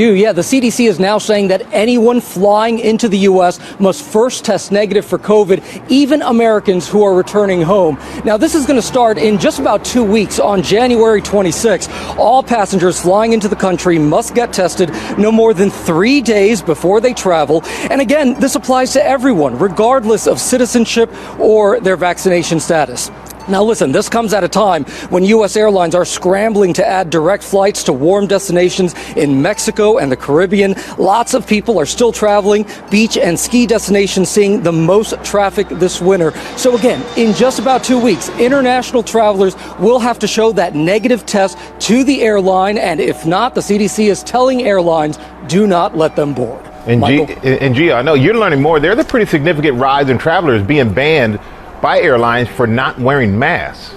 Yeah, the CDC is now saying that anyone flying into the U.S. must first test negative for COVID, even Americans who are returning home. Now, this is going to start in just about 2 weeks on January 26. All passengers flying into the country must get tested no more than 3 days before they travel. And again, this applies to everyone, regardless of citizenship or their vaccination status. Now listen, this comes at a time when U.S. airlines are scrambling to add direct flights to warm destinations in Mexico and the Caribbean. Lots of people are still traveling. Beach and ski destinations seeing the most traffic this winter. So again, in just about 2 weeks, international travelers will have to show that negative test to the airline. And if not, the CDC is telling airlines, do not let them board. And Gia, I know you're learning more. There's a pretty significant rise in travelers being banned by airlines for not wearing masks.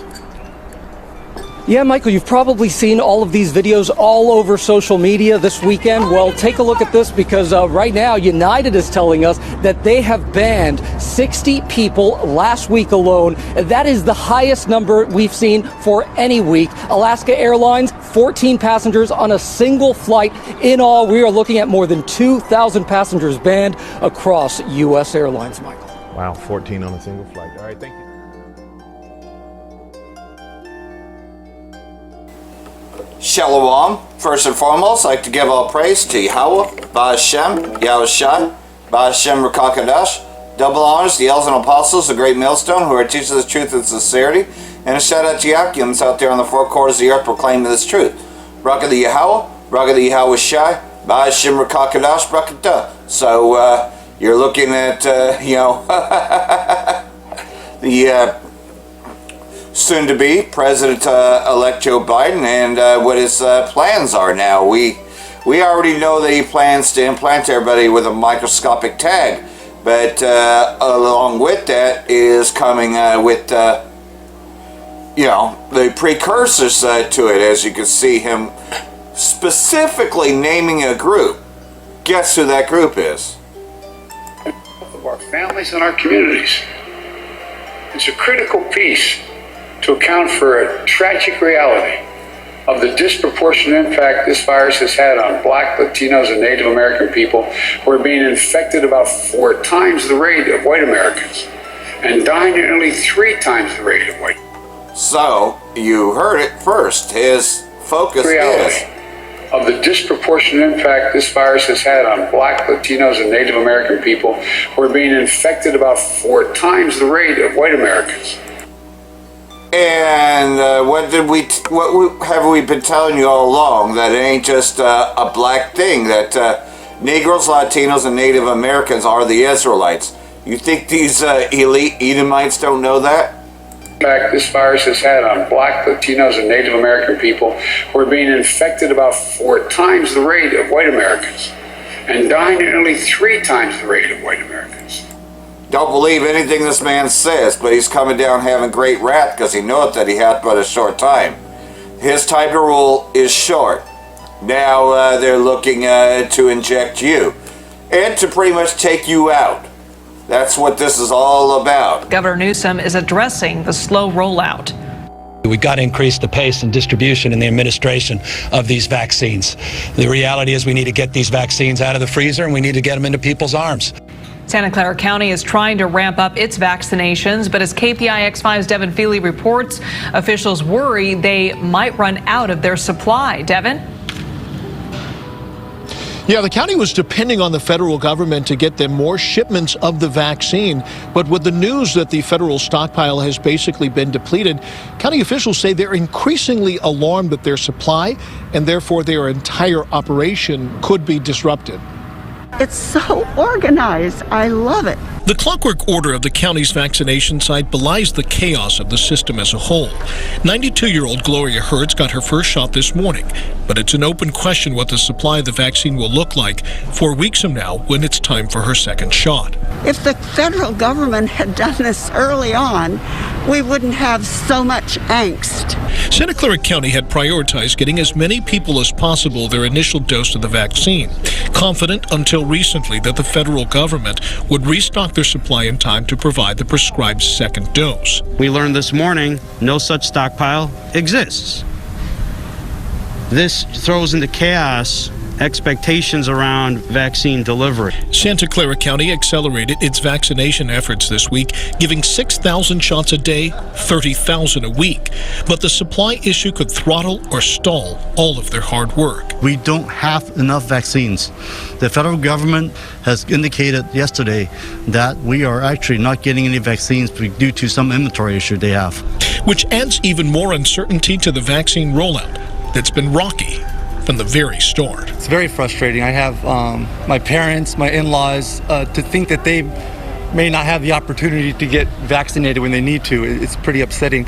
Yeah, Michael, you've probably seen all of these videos all over social media this weekend. Well, take a look at this because right now United is telling us that they have banned 60 people last week alone. That is the highest number we've seen for any week. Alaska Airlines, 14 passengers on a single flight. In all, we are looking at more than 2,000 passengers banned across U.S. airlines, Michael. Wow, 14 on a single flight. All right, thank you. Shalom. First and foremost, I'd like to give all praise to Yahweh, Ba'ashem, Yahushai, Ba'ashem Rakakadash. Double honors, the elders and apostles, the great millstone, who are teachers of the truth and sincerity. And a shout out to Yakims out there on the four corners of the earth proclaiming this truth. Bracha the Yahweh, Bracha the Yahushai, Ba'ashem Rakakadash, Bracha. So, you're looking at, the soon-to-be President-elect Joe Biden and what his plans are now. We already know that he plans to implant everybody with a microscopic tag, but along with that is coming with, the precursors to it, as you can see him specifically naming a group. Guess who that group is? Of our families and our communities. It's a critical piece to account for a tragic reality of the disproportionate impact this virus has had on Black, Latinos, and Native American people who are being infected about 4 times the rate of white Americans and dying at nearly 3 times the rate of white. So, you heard it first. His focus is of the disproportionate impact this virus has had on Black, Latinos, and Native American people who are being infected about 4 times the rate of white Americans. And what have we been telling you all along? That it ain't just a black thing, that Negroes, Latinos, and Native Americans are the Israelites. You think these elite Edomites don't know that? Impact this virus has had on Black, Latinos, and Native American people who are being infected about 4 times the rate of white Americans and dying at nearly 3 times the rate of white Americans. Don't believe anything this man says, but he's coming down having great wrath because he knoweth that he hath but a short time. His time to rule is short. Now they're looking to inject you and to pretty much take you out. That's what this is all about. Governor Newsom is addressing the slow rollout. We've got to increase the pace and distribution in the administration of these vaccines. The reality is we need to get these vaccines out of the freezer and we need to get them into people's arms. Santa Clara County is trying to ramp up its vaccinations, but as KPIX5's Devin Feely reports, officials worry they might run out of their supply. Devin? Yeah, the county was depending on the federal government to get them more shipments of the vaccine. But with the news that the federal stockpile has basically been depleted, county officials say they're increasingly alarmed that their supply and therefore their entire operation could be disrupted. It's so organized. I love it. The clockwork order of the county's vaccination site belies the chaos of the system as a whole. 92-year-old Gloria Hertz got her first shot this morning, but it's an open question what the supply of the vaccine will look like 4 weeks from now when it's time for her second shot. If the federal government had done this early on, we wouldn't have so much angst. Santa Clara County had prioritized getting as many people as possible their initial dose of the vaccine, confident until recently that the federal government would restock their supply in time to provide the prescribed second dose. We learned this morning no such stockpile exists. This throws into chaos expectations around vaccine delivery. Santa Clara County accelerated its vaccination efforts this week, giving 6,000 shots a day, 30,000 a week. But the supply issue could throttle or stall all of their hard work. We don't have enough vaccines. The federal government has indicated yesterday that we are actually not getting any vaccines due to some inventory issue they have. Which adds even more uncertainty to the vaccine rollout that's been rocky from the very start. It's very frustrating. I have my parents, my in-laws, to think that they may not have the opportunity to get vaccinated when they need to. It's pretty upsetting.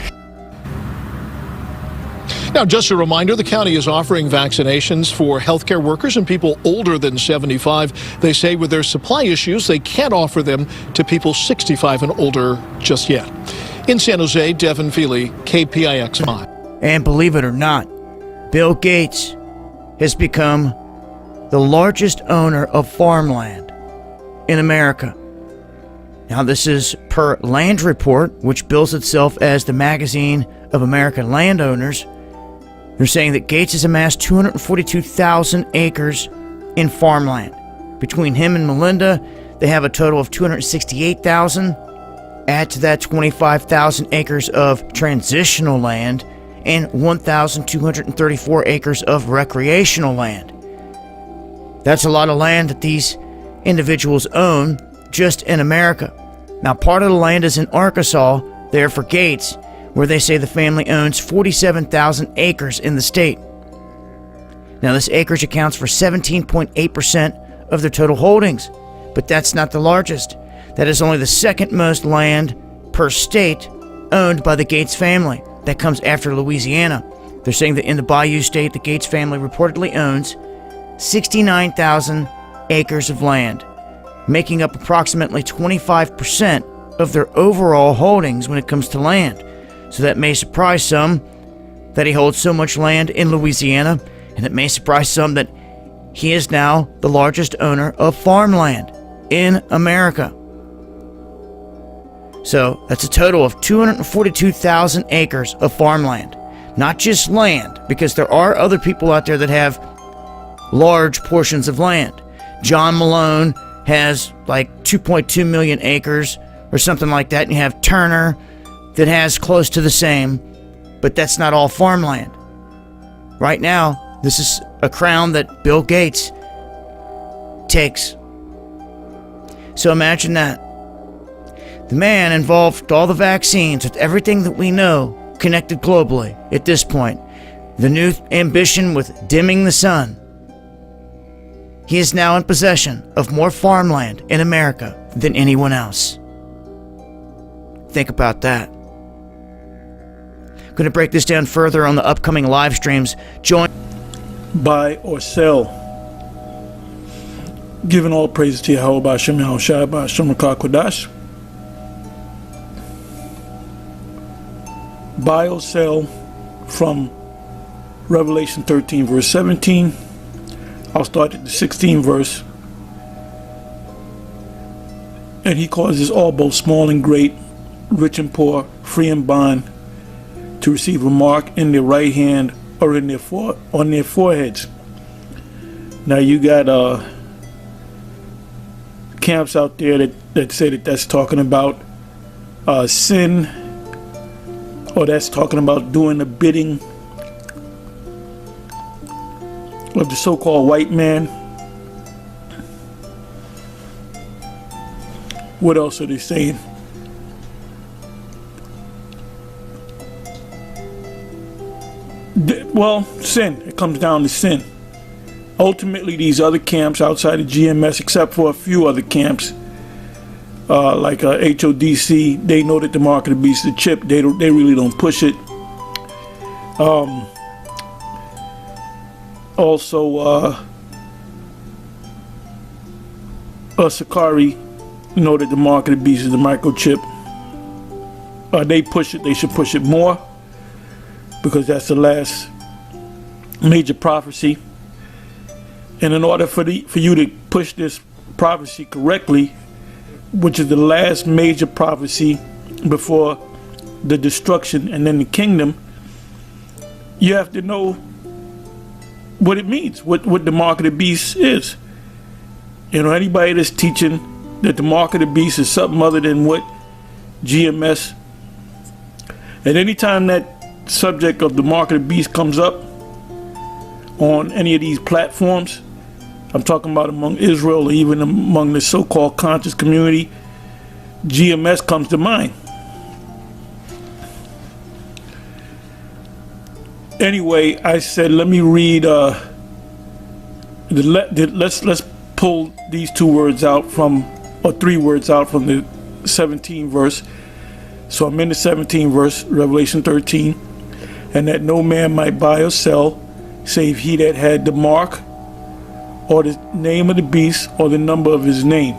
Now, just a reminder, the county is offering vaccinations for healthcare workers and people older than 75. They say with their supply issues, they can't offer them to people 65 and older just yet. In San Jose, Devin Feely, KPIX 5. And believe it or not, Bill Gates has become the largest owner of farmland in America. Now, this is per Land Report, which bills itself as the magazine of American landowners. They're saying that Gates has amassed 242,000 acres in farmland. Between him and Melinda, they have a total of 268,000. Add to that 25,000 acres of transitional land and 1,234 acres of recreational land. That's a lot of land that these individuals own just in America. Now, part of the land is in Arkansas, there for Gates, where they say the family owns 47,000 acres in the state. Now, this acreage accounts for 17.8% of their total holdings, but that's not the largest. That is only the second most land per state owned by the Gates family. That comes after Louisiana. They're saying that in the Bayou State, the Gates family reportedly owns 69,000 acres of land, making up approximately 25% of their overall holdings when it comes to land. So that may surprise some that he holds so much land in Louisiana, and it may surprise some that he is now the largest owner of farmland in America. So that's a total of 242,000 acres of farmland. Not just land, because there are other people out there that have large portions of land. John Malone has like 2.2 million acres or something like that, and you have Turner that has close to the same, but that's not all farmland. Right now, this is a crown that Bill Gates takes. So imagine that. The man involved with all the vaccines, with everything that we know, connected globally at this point. The new ambition with dimming the sun. He is now in possession of more farmland in America than anyone else. Think about that. Going to break this down further on the upcoming live streams. Join. Buy or sell. Giving all praises to Yahweh Ba'Shem Yahushua Ba'Shem Rakah Kodash. Buy or sell from Revelation 13 verse 17. I'll start at the 16th verse. And he causes all, both small and great, rich and poor, free and bond, to receive a mark in their right hand or in their on their foreheads. Now you got camps out there that say that that's talking about sin, or that's talking about doing the bidding of the so-called white man. What else are they saying? Well, sin. It comes down to sin. Ultimately, these other camps outside of GMS, except for a few other camps, like HODC, they know that the mark of the beast is the chip. They really don't push it. Also, Sakari know that the mark of the beast is the microchip. They push it. They should push it more, because that's the last major prophecy. And in order for you to push this prophecy correctly, which is the last major prophecy before the destruction and then the kingdom, you have to know what it means, what the mark of the beast is. You know, anybody that's teaching that the mark of the beast is something other than what GMS, and anytime that subject of the mark of the beast comes up on any of these platforms, I'm talking about among Israel or even among the so-called conscious community, GMS comes to mind. Anyway, I said, let me read, let's pull these 2 words out from, or 3 words out from the 17th verse. So I'm in the 17th verse, Revelation 13. And that no man might buy or sell, save he that had the mark, or the name of the beast, or the number of his name.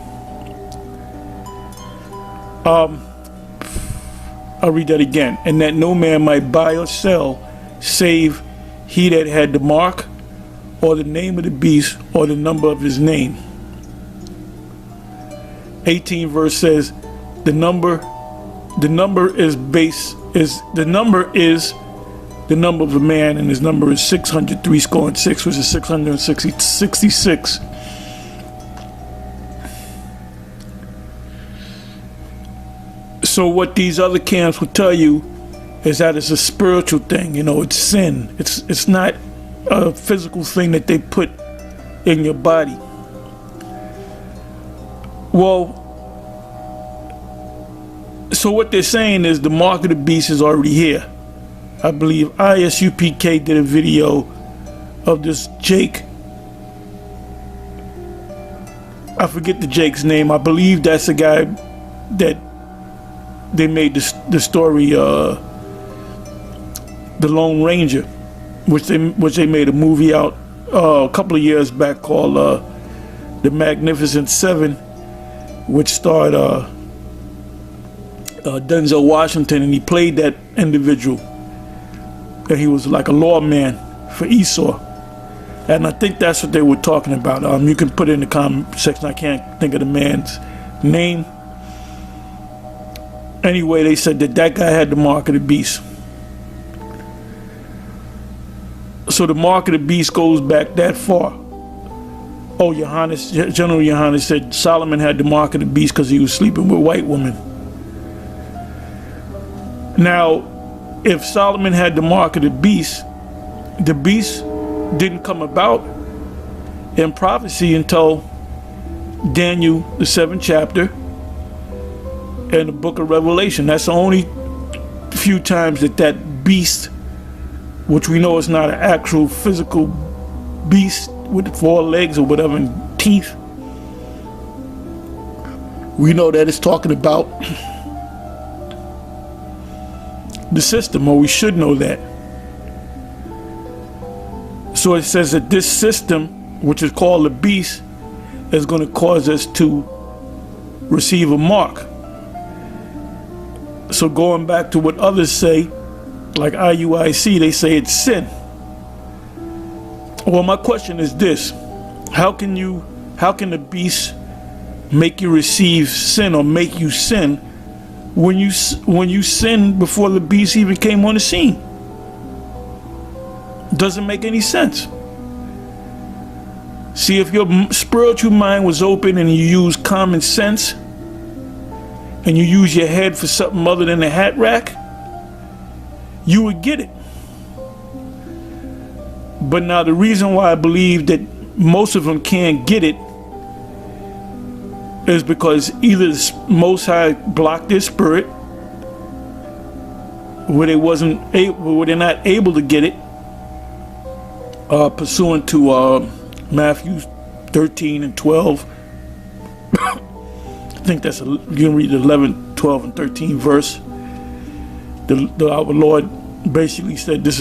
I'll read that again. And that no man might buy or sell, save he that had the mark, or the name of the beast, or the number of his name. 18th verse says, the number is the number of a man, and his number is 603, which is 666. So what these other camps will tell you is that it's a spiritual thing. You know, it's sin. It's not a physical thing that they put in your body. Well, so what they're saying is the mark of the beast is already here. I believe ISUPK did a video of this Jake. I forget the Jake's name. I believe that's the guy that they made the story, The Lone Ranger, which they made a movie out a couple of years back called The Magnificent Seven, which starred Denzel Washington, and he played that individual. And he was like a lawman for Esau. And I think that's what they were talking about. You can put it in the comment section. I can't think of the man's name. Anyway, they said that guy had the mark of the beast. So the mark of the beast goes back that far. Oh, General Johannes said Solomon had the mark of the beast because he was sleeping with white women. Now, if Solomon had the mark of the beast didn't come about in prophecy until Daniel, the 7th chapter, and the book of Revelation. That's the only few times that beast, which we know is not an actual physical beast with 4 legs or whatever and teeth, we know that it's talking about the system, or we should know that. So it says that this system, which is called the beast, is going to cause us to receive a mark. So going back to what others say, like IUIC, they say it's sin. Well, my question is this: how can the beast make you receive sin or make you sin when you sinned before the beast even came on the scene? Doesn't make any sense. See, if your spiritual mind was open and you use common sense and you use your head for something other than a hat rack, you would get it. But now the reason why I believe that most of them can't get it is because either the Most High blocked their spirit, where they're not able to get it, pursuant to Matthew 13 and 12. I think that's you can read the 11, 12, and 13 verse. Our Lord basically said it's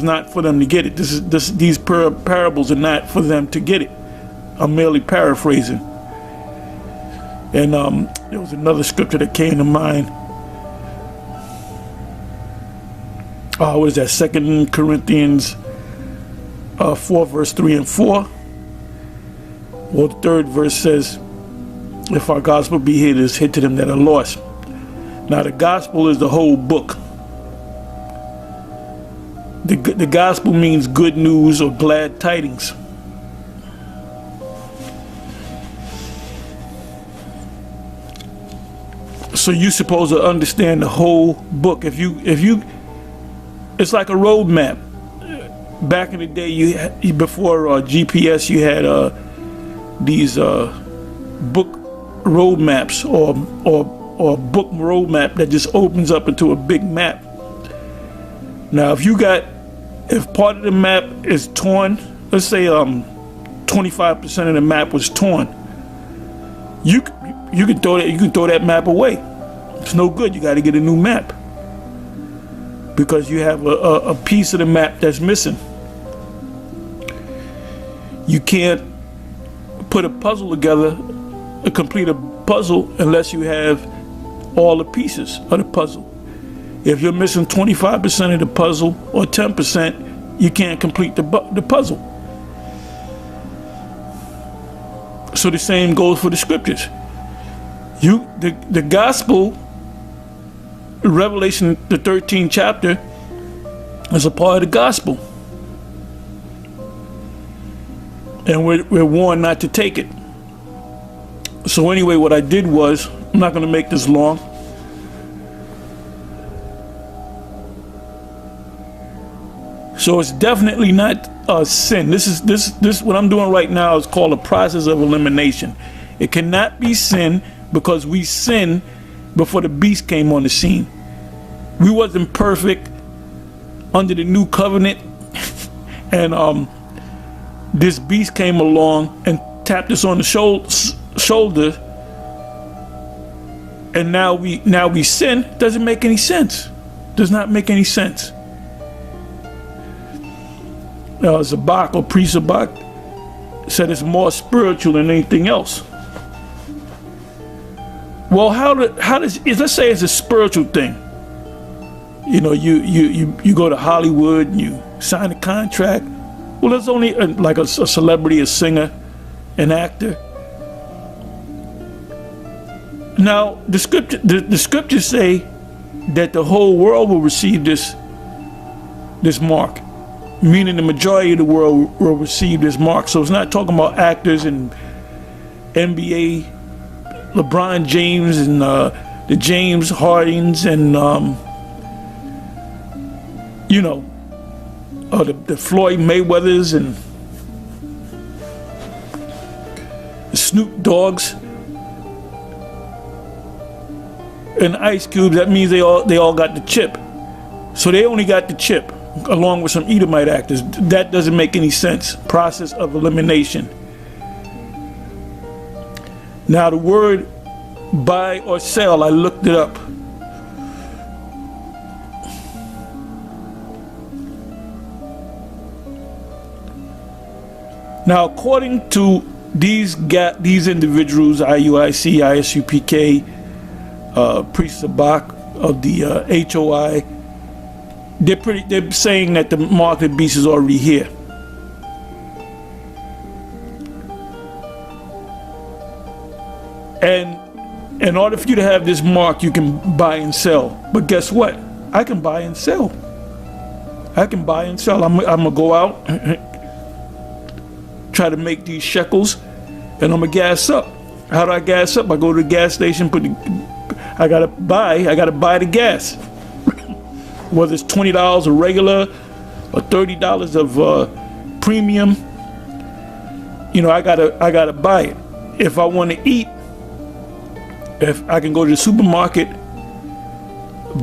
not for them to get it. These parables are not for them to get it. I'm merely paraphrasing. And there was another scripture that came to mind. What is that? 2 Corinthians 4 verse 3 and 4. Well, the 3rd verse says, if our gospel be hid, it is hid to them that are lost. Now the gospel is the whole book. The gospel means good news or glad tidings. So you're supposed to understand the whole book. If you, it's like a road map. Back in the day, before GPS, you had these book road maps or book road map that just opens up into a big map. Now, if part of the map is torn, let's say 25% of the map was torn, you can throw that map away. It's no good. You got to get a new map because you have a piece of the map that's missing. You can't put a puzzle together, complete a puzzle, unless you have all the pieces of the puzzle. If you're missing 25% of the puzzle or 10%, you can't complete the puzzle. So the same goes for the scriptures. The gospel, Revelation, the 13th chapter, is a part of the gospel. And we're warned not to take it. So anyway, what I did was, I'm not going to make this long. So it's definitely not a sin. This what I'm doing right now is called a process of elimination. It cannot be sin because we sinned before the beast came on the scene. We wasn't perfect under the new covenant, and this beast came along and tapped us on the shoulder, and now we sin. Doesn't make any sense. Does not make any sense. Zabak or Priest Zabak said it's more spiritual than anything else. Well, how does let's say it's a spiritual thing. You know, you go to Hollywood and you sign a contract. Well, there's only like a celebrity, a singer, an actor. Now, the scriptures say that the whole world will receive this mark, meaning the majority of the world will receive this mark. So it's not talking about actors and NBA, LeBron James and the James Hardings and the Floyd Mayweathers and the Snoop Dogs and Ice Cubes. That means they all got the chip. So they only got the chip along with some Edomite actors. That doesn't make any sense. Process of elimination. Now the word buy or sell, I looked it up. Now, according to these individuals, IUIC, ISUPK, Priest Zabak of the HOI, they're saying that the mark of the beast is already here. And in order for you to have this mark, you can buy and sell. But guess what? I can buy and sell. I can buy and sell. I'm gonna go out, try to make these shekels, and I'm gonna gas up. How do I gas up? I go to the gas station, I gotta buy the gas. Whether it's $20 a regular or $30 of premium, I gotta buy it. If I want to eat, if I can go to the supermarket,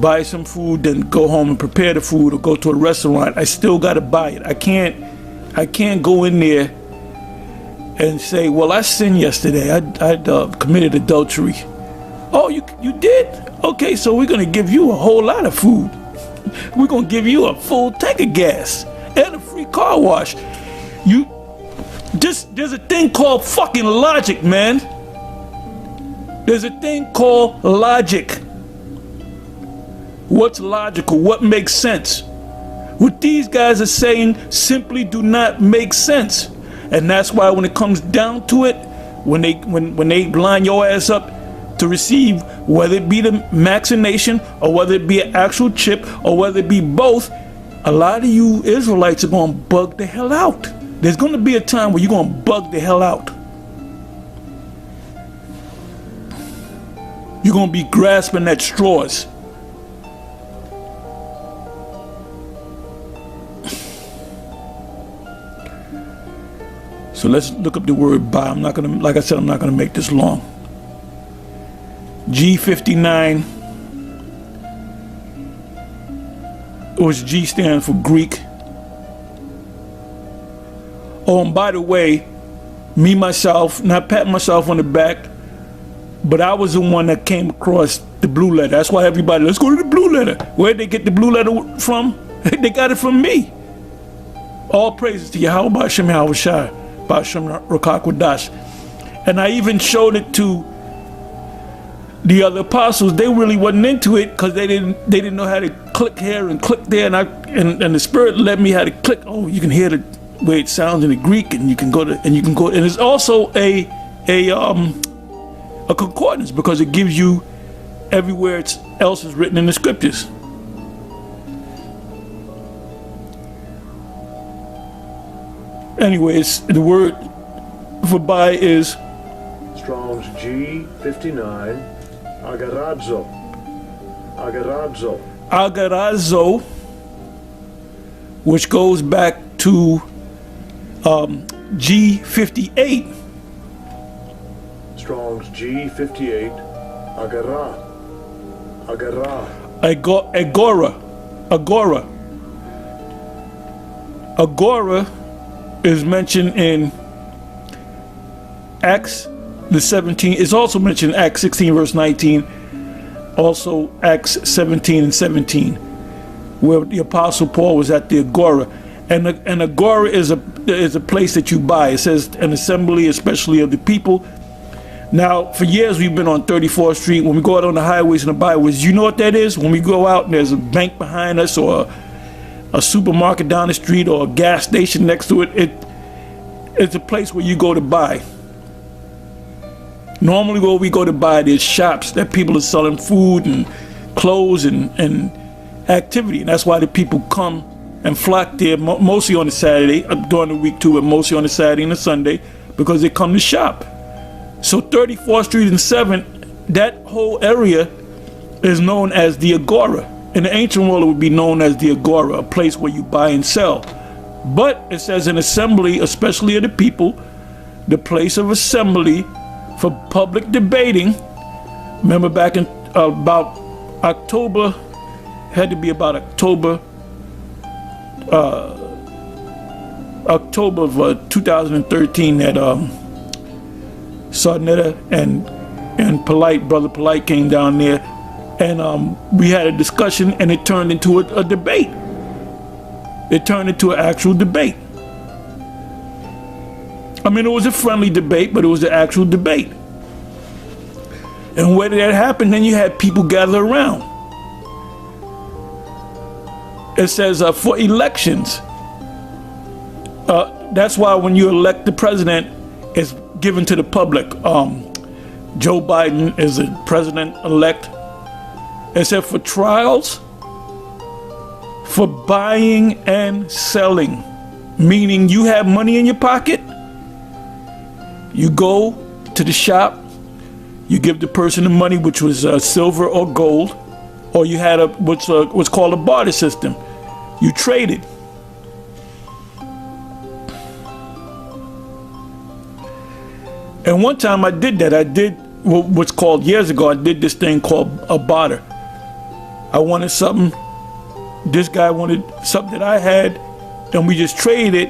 buy some food, then go home and prepare the food, or go to a restaurant, I still gotta buy it. I can't go in there and say, well, I sinned yesterday. I committed adultery. Oh, you did? Okay, so we're gonna give you a whole lot of food. We're gonna give you a full tank of gas and a free car wash. There's a thing called fucking logic, man. There's a thing called logic. What's logical? What makes sense? What these guys are saying simply do not make sense. And that's why when it comes down to it, when they line your ass up to receive, whether it be the vaccination or whether it be an actual chip or whether it be both, a lot of you Israelites are going to bug the hell out. There's going to be a time where you're going to bug the hell out. You're going to be grasping at straws. So let's look up the word buy. I'm not going to, like I said, I'm not going to make this long. G59, which G stands for Greek. Oh, and by the way, me, myself, not patting myself on the back, but I was the one that came across the blue letter. That's why everybody, let's go to the blue letter. Where'd they get the blue letter from? They got it from me. All praises to Yahweh Ba'Shem Yahweh Shai, Ba'Shem Rakakwadash. And I even showed it to the other apostles. They really wasn't into it because they didn't know how to click here and click there. And the Spirit led me how to click. Oh, you can hear the way it sounds in the Greek, and you can go and it's also a concordance because it gives you everywhere else is written in the scriptures. Anyways, the word for buy is Strong's G59, agarazo. Agarazo. Agarazo, which goes back to G58. Strong's G58, agara. Agara. Agora. Agora is mentioned in Acts the 17. It's also mentioned in Acts 16 verse 19. Also Acts 17 and 17, where the Apostle Paul was at the Agora. And an Agora is a place that you buy. It says an assembly, especially of the people. Now, for years we've been on 34th Street. When we go out on the highways and the byways, you know what that is? When we go out and there's a bank behind us, or a supermarket down the street, or a gas station next to it, it's a place where you go to buy. Normally where we go to buy, there's shops that people are selling food and clothes and activity. And that's why the people come and flock there, mostly on a Saturday, during the week too, but mostly on a Saturday and a Sunday, because they come to shop. So 34th Street and 7th, that whole area is known as the Agora. In the ancient world, it would be known as the Agora, a place where you buy and sell. But it says an assembly, especially of the people, the place of assembly for public debating. Remember back in about October, had to be about October of 2013, that Sarnetta and Brother Polite came down there, and we had a discussion, and it turned into a debate. It turned into an actual debate. I mean, it was a friendly debate, but it was an actual debate. And where did that happen? Then you had people gather around. It says for elections. That's why when you elect the president, it's given to the public. Joe Biden is the president-elect. It said for trials, for buying and selling, meaning you have money in your pocket, you go to the shop, you give the person the money, which was silver or gold, or you had what's called a barter system. You traded. And one time I did that. I did what's called, years ago, I did this thing called a barter. I wanted something, this guy wanted something that I had, and we just traded it,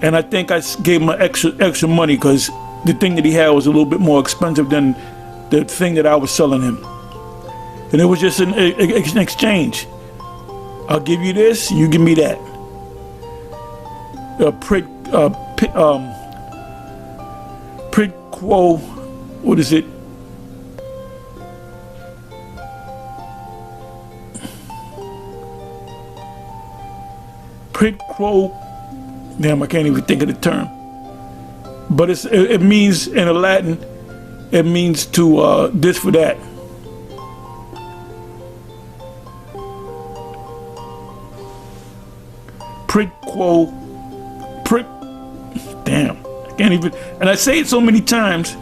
and I think I gave him extra money because the thing that he had was a little bit more expensive than the thing that I was selling him. And it was just an exchange. I'll give you this, you give me that. Quid quo, what is it? Quid quo, damn, I can't even think of the term. But it means, in Latin, it means to this for that. damn, I can't even, and I say it so many times.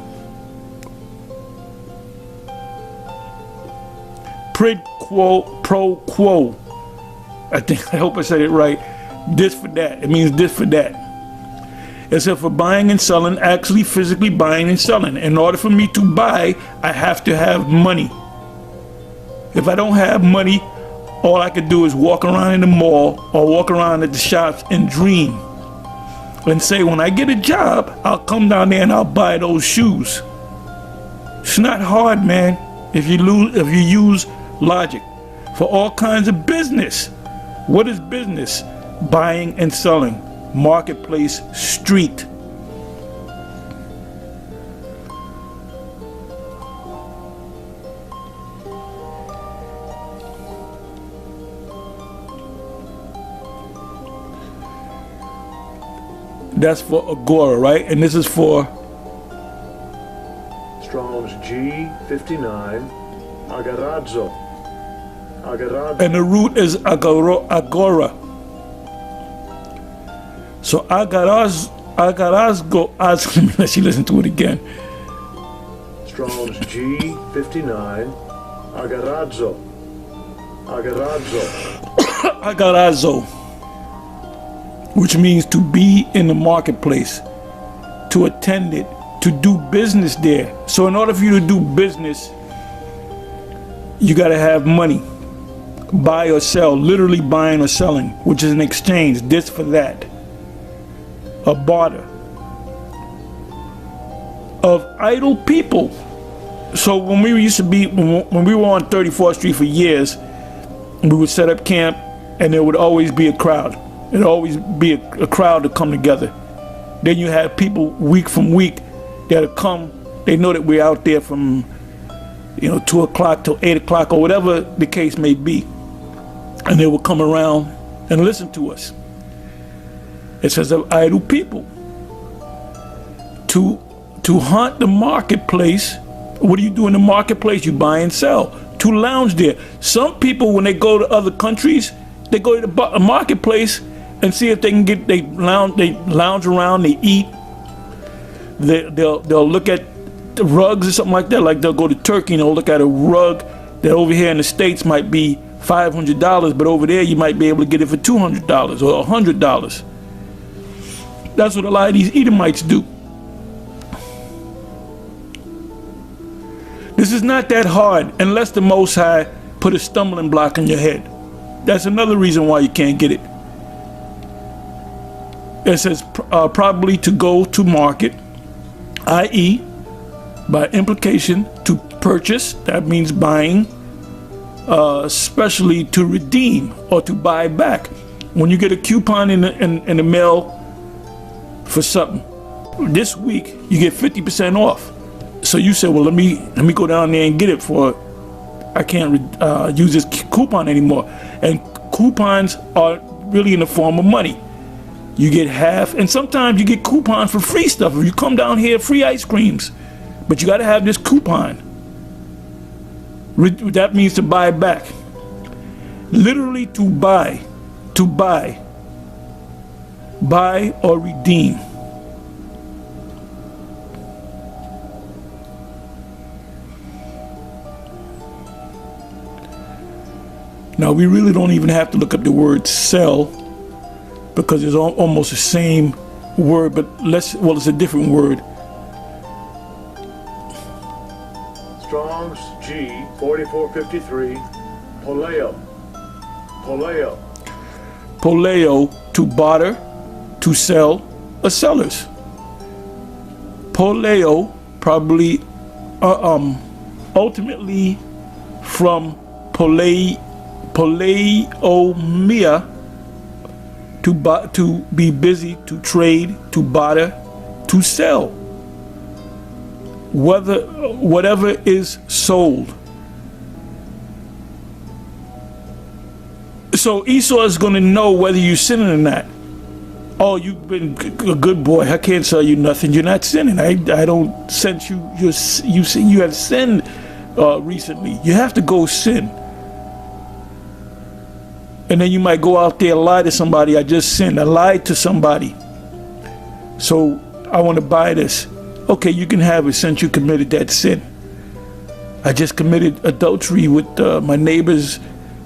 Quid pro quo. I hope I said it right. This for that. It means this for that. Except for buying and selling, actually physically buying and selling. In order for me to buy, I have to have money. If I don't have money, all I could do is walk around in the mall or walk around at the shops and dream. And say, when I get a job, I'll come down there and I'll buy those shoes. It's not hard, man, if you use logic. For all kinds of business. What is business? Buying and selling. Marketplace, street. That's for agora, right? And this is for Strong's G59, agarazzo. And the root is agora. So agarazgo, let's listen to it again. Strong's G59, agarazzo. Agarazzo, which means to be in the marketplace, to attend it, to do business there. So in order for you to do business, you gotta have money. Buy or sell, literally buying or selling, which is an exchange, this for that. A barter. Of idle people. So when we used to be, when we were on 34th Street for years, we would set up camp and there would always be a crowd. There'd always be a crowd to come together. Then you have people week from week that'll come, they know that we're out there from 2 o'clock till 8 o'clock or whatever the case may be. And they will come around and listen to us. It says of idle people. To haunt the marketplace. What do you do in the marketplace? You buy and sell. To lounge there. Some people, when they go to other countries, they go to the marketplace and see if they can get, they lounge around, they eat. They'll look at the rugs or something like that. Like they'll go to Turkey and they'll look at a rug that over here in the States might be $500, but over there you might be able to get it for $200 or $100. That's what a lot of these Edomites do. This is not that hard unless the Most High put a stumbling block in your head. That's another reason why you can't get it. It says probably to go to market, i.e., by implication, to purchase, that means buying, especially to redeem or to buy back. When you get a coupon in the mail for something, this week you get 50% off. So you say, well, let me go down there and get it for, I can't use this coupon anymore. And coupons are really in the form of money. You get half, and sometimes you get coupons for free stuff. If you come down here, free ice creams. But you got to have this coupon. That means to buy back. Literally to buy. To buy. Buy or redeem. Now we really don't even have to look up the word sell because it's almost the same word, but it's a different word. Strong's G4453, poleo. Poleo. Poleo, to barter, to sell, or sellers. Poleo, probably ultimately from poleomia, to be busy, to trade, to barter, to sell. Whatever is sold. So Esau is going to know whether you're sinning or not. Oh, you've been a good boy. I can't sell you nothing. You're not sinning. I don't sense you. You have sinned recently. You have to go sin. And then you might go out there and lie to somebody. I just sinned. I lied to somebody. So I want to buy this. Okay, you can have it since you committed that sin. I just committed adultery with my neighbor's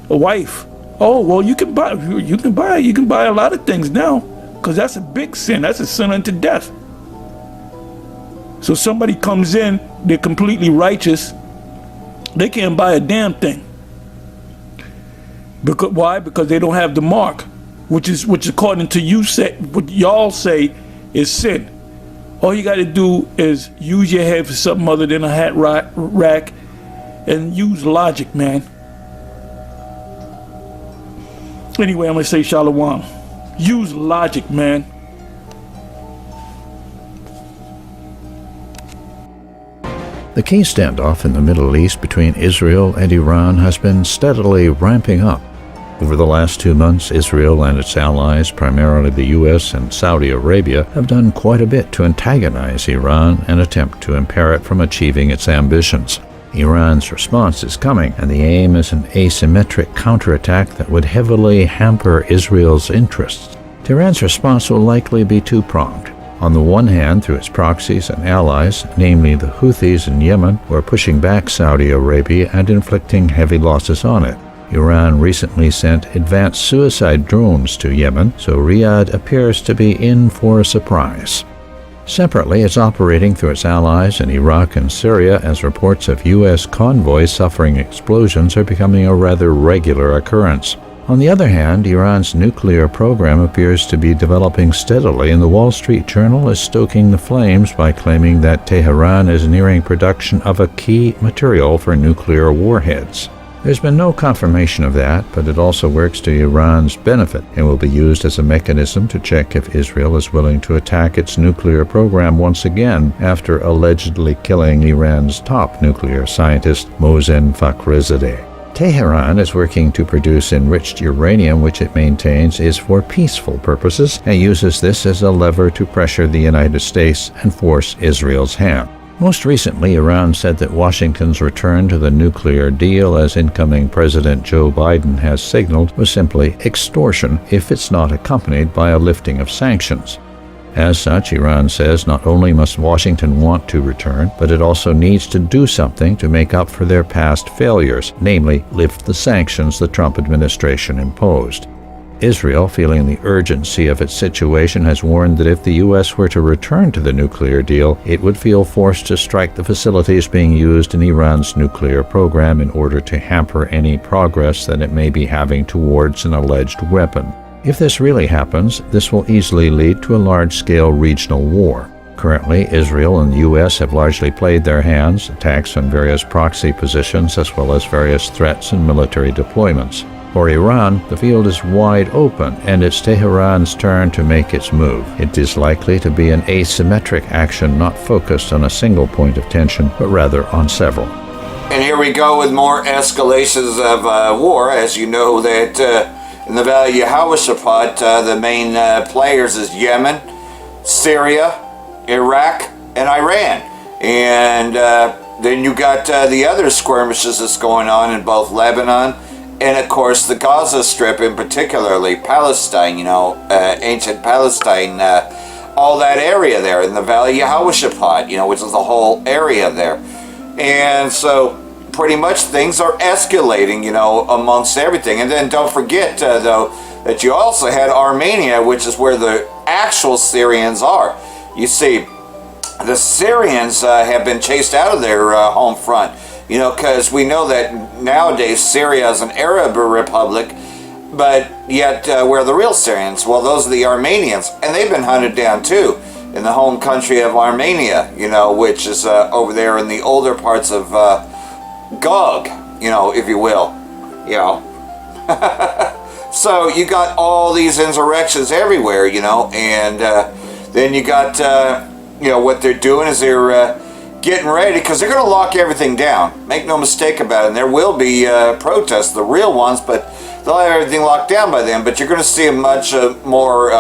wife. Oh, well, you can buy a lot of things now, because that's a big sin. That's a sin unto death. So somebody comes in, they're completely righteous. They can't buy a damn thing. Because why? Because they don't have the mark, which according to you say, what y'all say is sin. All you got to do is use your head for something other than a hat rack, and use logic, man. Anyway, I'm gonna say shalom. Use logic, man. The key standoff in the Middle East between Israel and Iran has been steadily ramping up. Over the last 2 months, Israel and its allies, primarily the U.S. and Saudi Arabia, have done quite a bit to antagonize Iran and attempt to impair it from achieving its ambitions. Iran's response is coming, and the aim is an asymmetric counterattack that would heavily hamper Israel's interests. Tehran's response will likely be two-pronged. On the one hand, through its proxies and allies, namely the Houthis in Yemen, who are pushing back Saudi Arabia and inflicting heavy losses on it. Iran recently sent advanced suicide drones to Yemen, so Riyadh appears to be in for a surprise. Separately, it's operating through its allies in Iraq and Syria as reports of U.S. convoys suffering explosions are becoming a rather regular occurrence. On the other hand, Iran's nuclear program appears to be developing steadily, and the Wall Street Journal is stoking the flames by claiming that Tehran is nearing production of a key material for nuclear warheads. There's been no confirmation of that, but it also works to Iran's benefit and will be used as a mechanism to check if Israel is willing to attack its nuclear program once again after allegedly killing Iran's top nuclear scientist, Mohsen Fakhrizadeh. Tehran is working to produce enriched uranium, which it maintains is for peaceful purposes, and uses this as a lever to pressure the United States and force Israel's hand. Most recently, Iran said that Washington's return to the nuclear deal, as incoming President Joe Biden has signaled, was simply extortion if it's not accompanied by a lifting of sanctions. As such, Iran says not only must Washington want to return, but it also needs to do something to make up for their past failures, namely lift the sanctions the Trump administration imposed. Israel, feeling the urgency of its situation, has warned that if the U.S. were to return to the nuclear deal, it would feel forced to strike the facilities being used in Iran's nuclear program in order to hamper any progress that it may be having towards an alleged weapon. If this really happens, this will easily lead to a large-scale regional war. Currently, Israel and the U.S. have largely played their hands, attacks on various proxy positions as well as various threats and military deployments. For Iran, the field is wide open, and it's Tehran's turn to make its move. It is likely to be an asymmetric action not focused on a single point of tension, but rather on several. And here we go with more escalations of war. As you know, that in the WWIII, the main players is Yemen, Syria, Iraq, and Iran. And then you got the other skirmishes that's going on in both Lebanon and, of course, the Gaza Strip, in particularly Palestine, ancient Palestine, all that area there in the WWIII, which is the whole area there. And so pretty much things are escalating, amongst everything. And then don't forget, though, that you also had Armenia, which is where the actual Syrians are. You see, the Syrians have been chased out of their home front. Because we know that nowadays Syria is an Arab republic, but yet where are the real Syrians? Well, those are the Armenians, and they've been hunted down too in the home country of Armenia, which is over there in the older parts of Gog, if you will, So you got all these insurrections everywhere, and then you got, what they're doing is they're getting ready, because they're going to lock everything down. Make no mistake about it. And there will be protests, the real ones, but they'll have everything locked down by then. But you're going to see a much more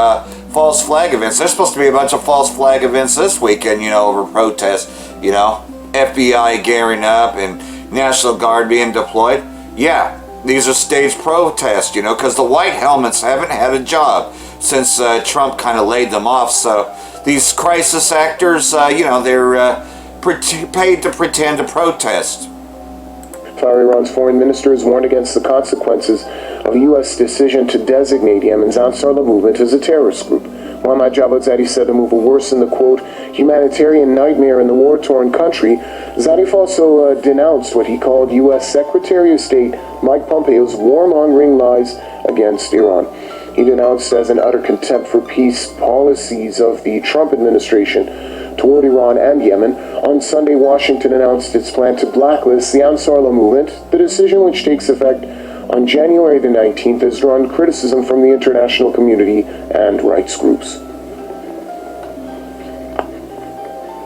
false flag events. There's supposed to be a bunch of false flag events this weekend, over protests, FBI gearing up and National Guard being deployed. Yeah, these are staged protests, you know, because the white helmets haven't had a job since Trump kind of laid them off. So these crisis actors, you know, they're paid to pretend to protest. Iran's foreign minister has warned against the consequences of the U.S. decision to designate Yemen's Ansarullah movement as a terrorist group. Muhammad Javad Zarif said the move will worsen the, quote, humanitarian nightmare in the war-torn country. Zarif also denounced what he called U.S. Secretary of State Mike Pompeo's warmongering lies against Iran. He denounced as an utter contempt for peace policies of the Trump administration toward Iran and Yemen. On Sunday, Washington announced its plan to blacklist the Ansarullah movement. The decision, which takes effect on January the 19th, has drawn criticism from the international community and rights groups.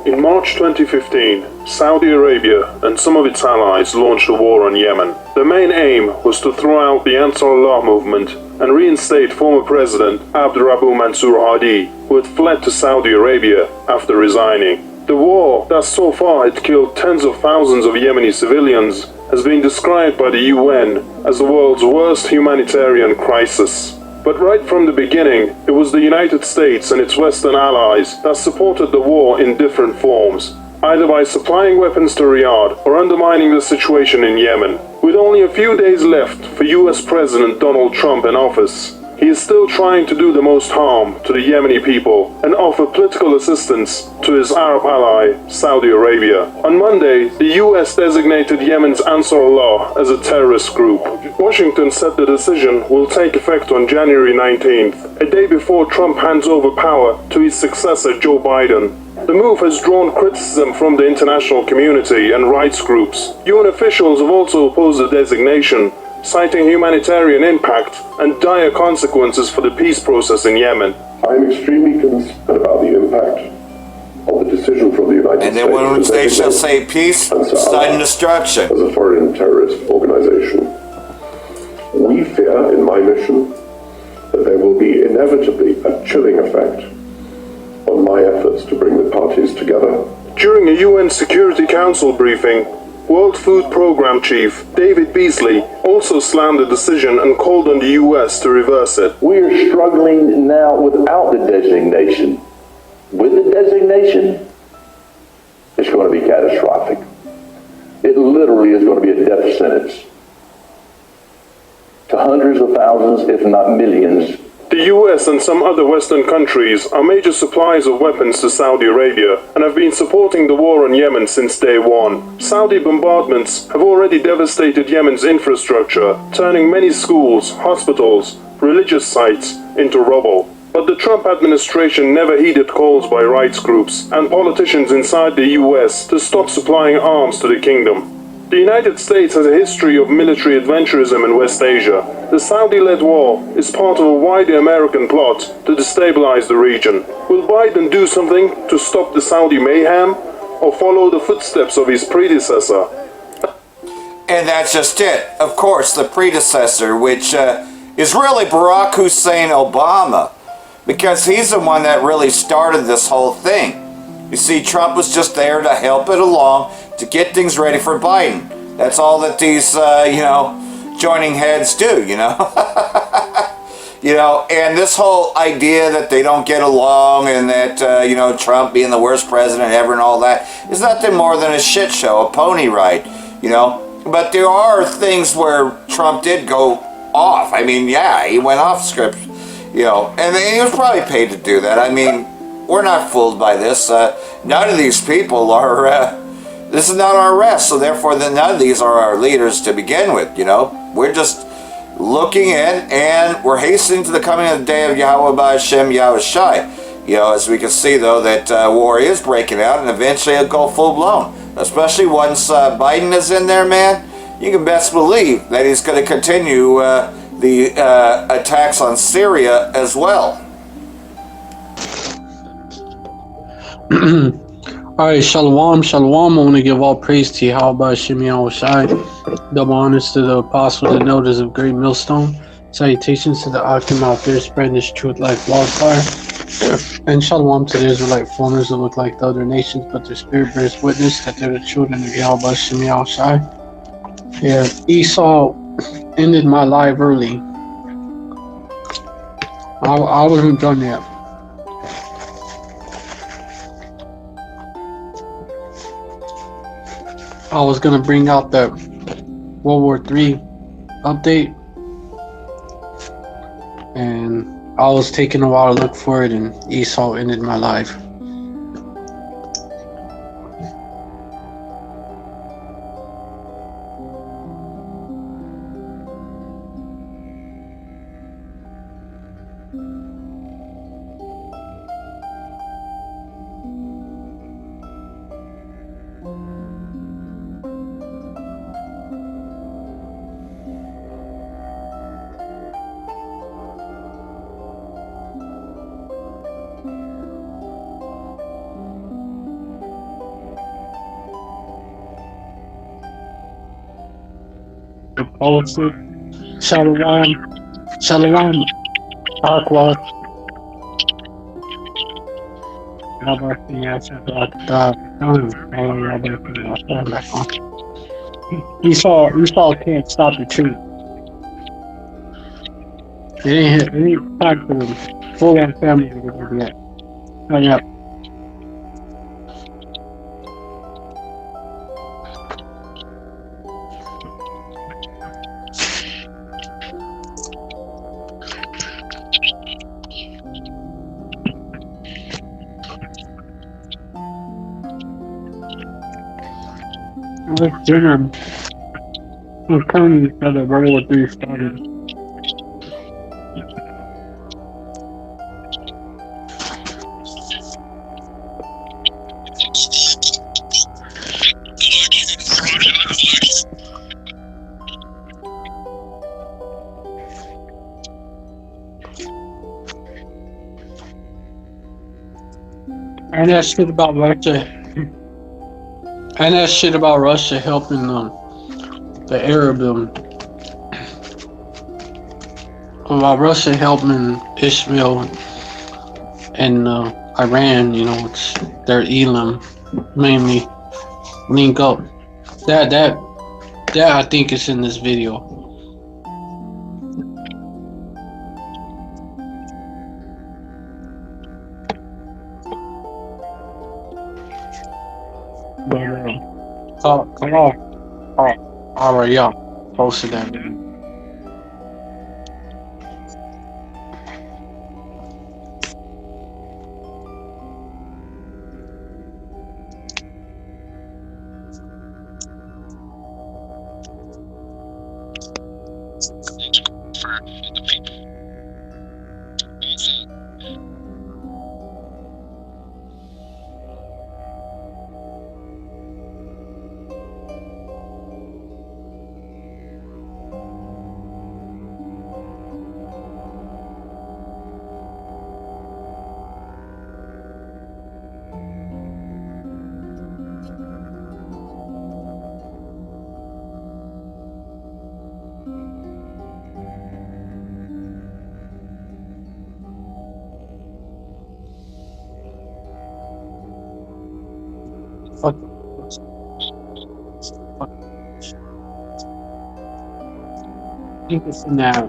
In March 2015, Saudi Arabia and some of its allies launched a war on Yemen. The main aim was to throw out the Ansarullah movement and reinstate former President Abdurabu Mansur Hadi, who had fled to Saudi Arabia after resigning. The war that so far had killed tens of thousands of Yemeni civilians has been described by the UN as the world's worst humanitarian crisis. But right from the beginning, it was the United States and its Western allies that supported the war in different forms, either by supplying weapons to Riyadh or undermining the situation in Yemen. With only a few days left for US President Donald Trump in office, he is still trying to do the most harm to the Yemeni people and offer political assistance to his Arab ally, Saudi Arabia. On Monday, the US designated Yemen's Ansarullah as a terrorist group. Washington said the decision will take effect on January 19th, a day before Trump hands over power to his successor, Joe Biden. The move has drawn criticism from the international community and rights groups. UN officials have also opposed the designation, citing humanitarian impact and dire consequences for the peace process in Yemen. I am extremely concerned about the impact of the decision from the United States. And then when they shall say peace, sign destruction. As a foreign terrorist organization. We fear, in my mission, that there will be inevitably a chilling effect on my efforts to bring the parties together. During a UN Security Council briefing, World Food Program Chief David Beasley also slammed the decision and called on the US to reverse it. We are struggling now without the designation. With the designation, it's going to be catastrophic. It literally is going to be a death sentence to hundreds of thousands, if not millions. The US and some other Western countries are major suppliers of weapons to Saudi Arabia and have been supporting the war on Yemen since day one. Saudi bombardments have already devastated Yemen's infrastructure, turning many schools, hospitals, religious sites into rubble. But the Trump administration never heeded calls by rights groups and politicians inside the US to stop supplying arms to the kingdom. The United States has a history of military adventurism in West Asia. The Saudi-led war is part of a wider American plot to destabilize the region. Will Biden do something to stop the Saudi mayhem or follow the footsteps of his predecessor? And that's just it. Of course, the predecessor, which is really Barack Hussein Obama, because he's the one that really started this whole thing. You see, Trump was just there to help it along, to get things ready for Biden. That's all that these, joining heads do, you know. And this whole idea that they don't get along and that, Trump being the worst president ever and all that is nothing more than a shit show, a pony ride, But there are things where Trump did go off. I mean, yeah, he went off script, and he was probably paid to do that. I mean, we're not fooled by this. None of these people are, this is not our rest, so therefore none of these are our leaders to begin with, We're just looking in and we're hastening to the coming of the day of Yahweh Ba'Shem Yahushai. As we can see, though, that war is breaking out and eventually it'll go full-blown. Especially once Biden is in there, man, you can best believe that he's going to continue the attacks on Syria as well. Alright, Shalom. I want to give all praise to Yahweh Hashem Yahushai. Double honors to the apostles and elders of Great Millstone. Salutations to the Akim out there spreading this truth like wildfire. And Shalom to the Israelite foreigners that look like the other nations, but their spirit bears witness that they're the children of Yahweh Hashem Yahushai. Yeah, Esau ended my life early. I wasn't done yet. I was gonna bring out the World War III update, and I was taking a while to look for it, and Esau ended my life. The policy, Shalom, Shalom, Aqua, Esau can't stop the truth. It ain't time for full on family yet. Hurry up. With dinner, we're telling each other World War III started. And that shit about Russia, and that shit about Russia helping the Arab about Russia helping Ishmael and Iran. You know, it's their Elam mainly link up. That I think is in this video. But come on. Alright, yeah. Posted that video. Fuck. I think it's in that.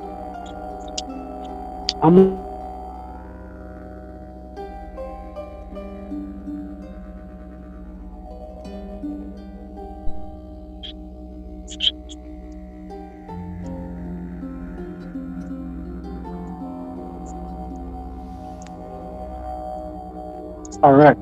Alright.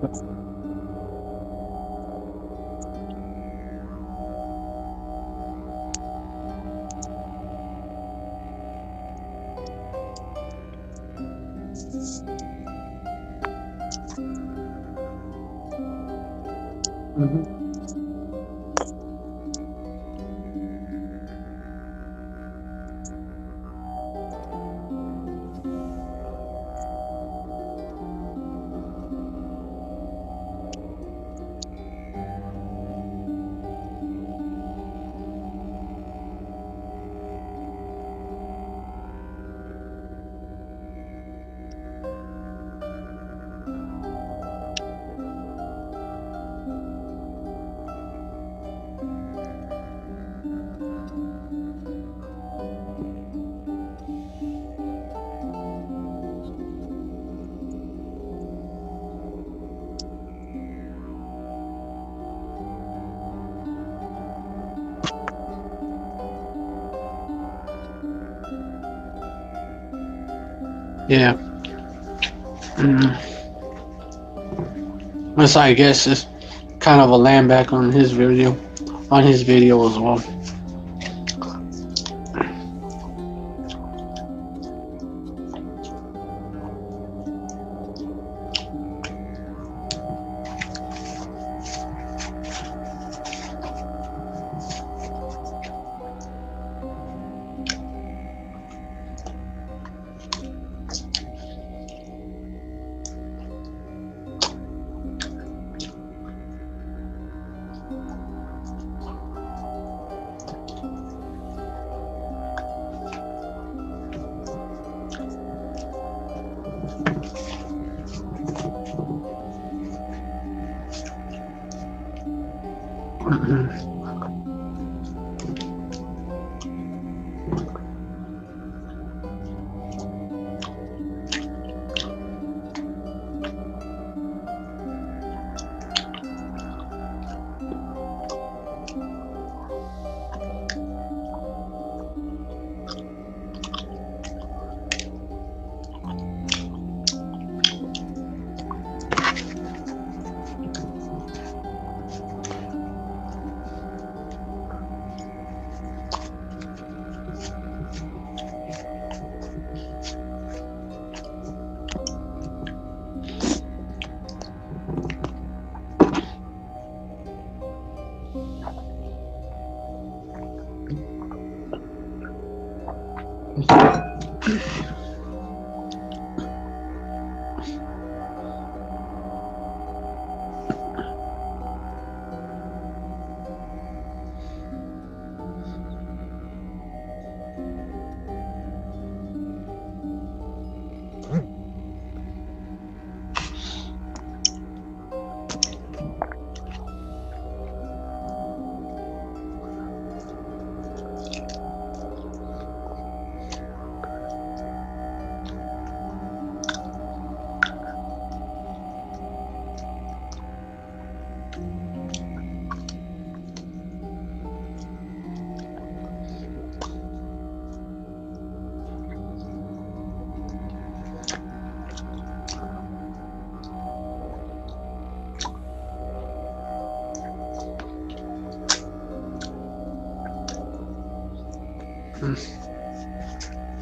Yeah. That's, I guess, it's kind of a land back on his video as well.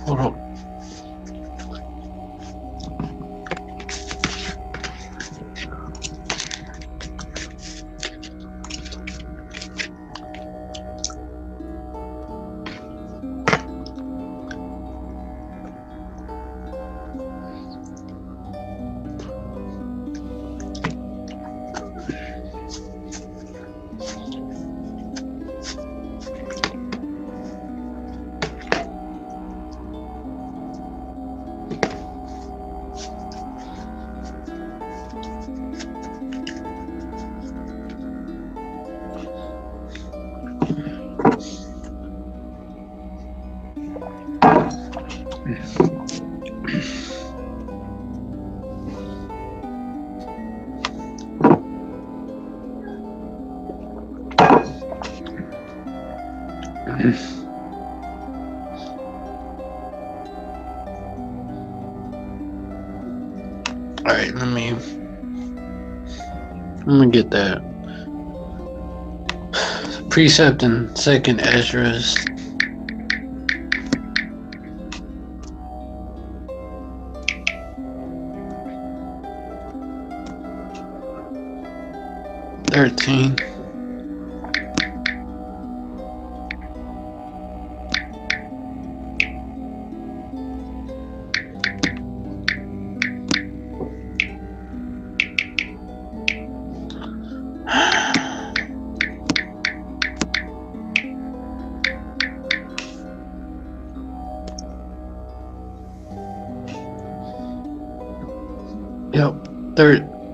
Hold on. Alright, let me get that. Precept in 2nd Ezra's. Thirteen. Yep,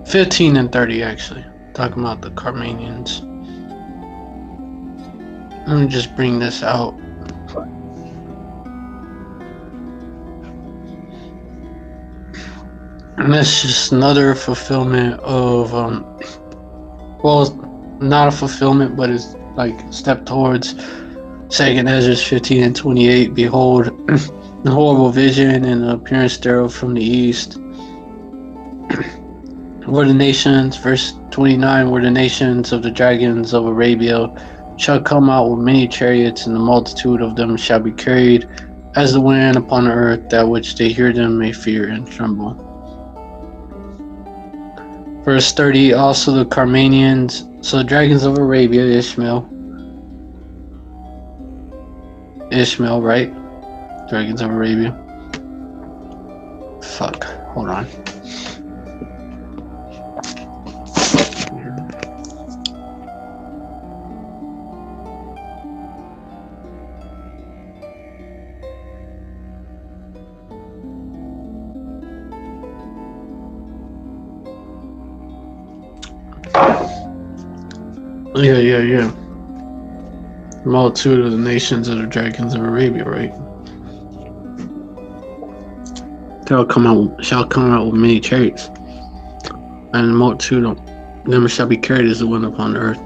15 and 30 actually. Talking about the Carmanians. Let me just bring this out. And that's just another fulfillment of, well, not a fulfillment, but it's like a step towards 2nd Ezra 15 and 28. Behold, a horrible vision and an appearance thereof from the east. Were the nations, verse 29, were the nations of the dragons of Arabia shall come out with many chariots, and the multitude of them shall be carried as the wind upon the earth, that which they hear them may fear and tremble. Verse 30, also the Carmanians, so the dragons of Arabia, Ishmael, right? Dragons of Arabia. Fuck, hold on. Yeah. Multitude of the nations of the dragons of Arabia, right? Shall come out with many chariots, and the multitude of them shall be carried as the wind upon the earth,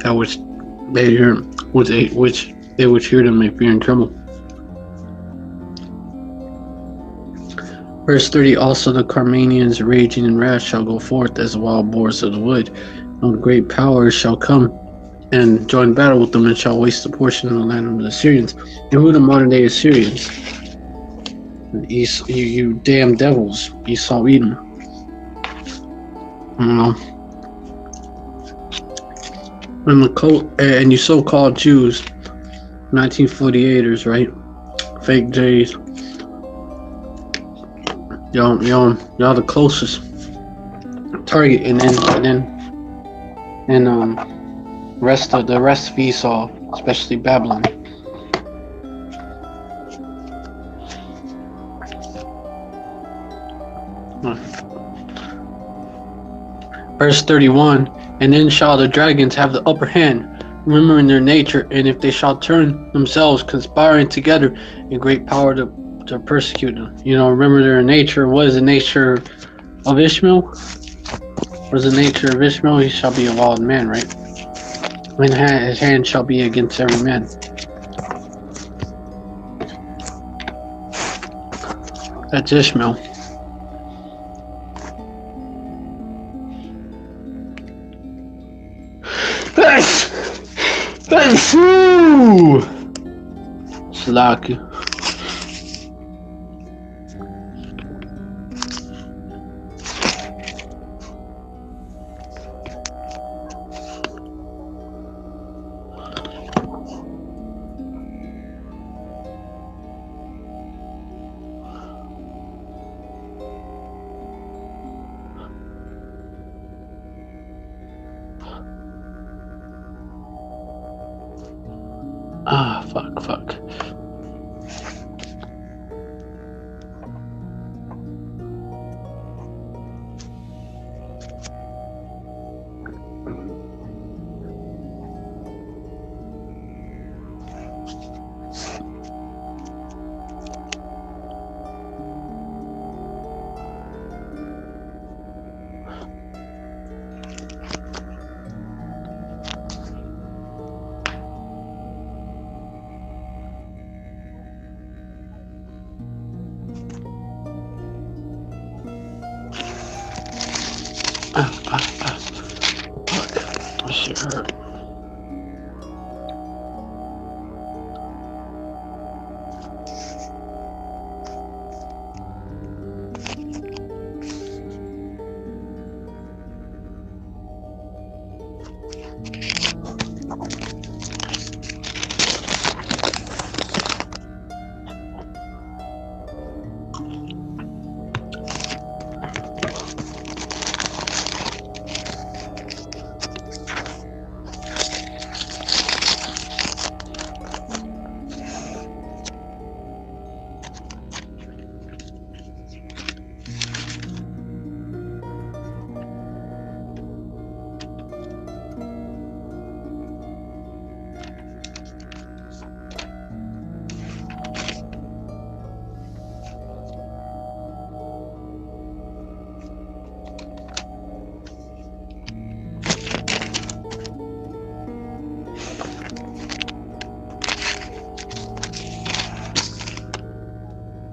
that which they hear, which they which hear them may fear and tremble. Verse 30, also the Carmanians raging in wrath shall go forth as the wild boars of the wood, and great powers shall come and join battle with them, and shall waste the portion of the land of the Assyrians. And who are the modern day Assyrians? You damn devils, Esau Edom. And you so-called Jews, 1948ers, right? Fake J's. Y'all the closest target, and the rest of Esau, especially Babylon. Verse 31, and then shall the dragons have the upper hand, remembering their nature, and if they shall turn themselves, conspiring together in great power to persecute them. Remember their nature. What is the nature of Ishmael? What is the nature of Ishmael? He shall be a wild man, right? And his hand shall be against every man. That's Ishmael. That's you. Slacky. Fuck. My shit hurt.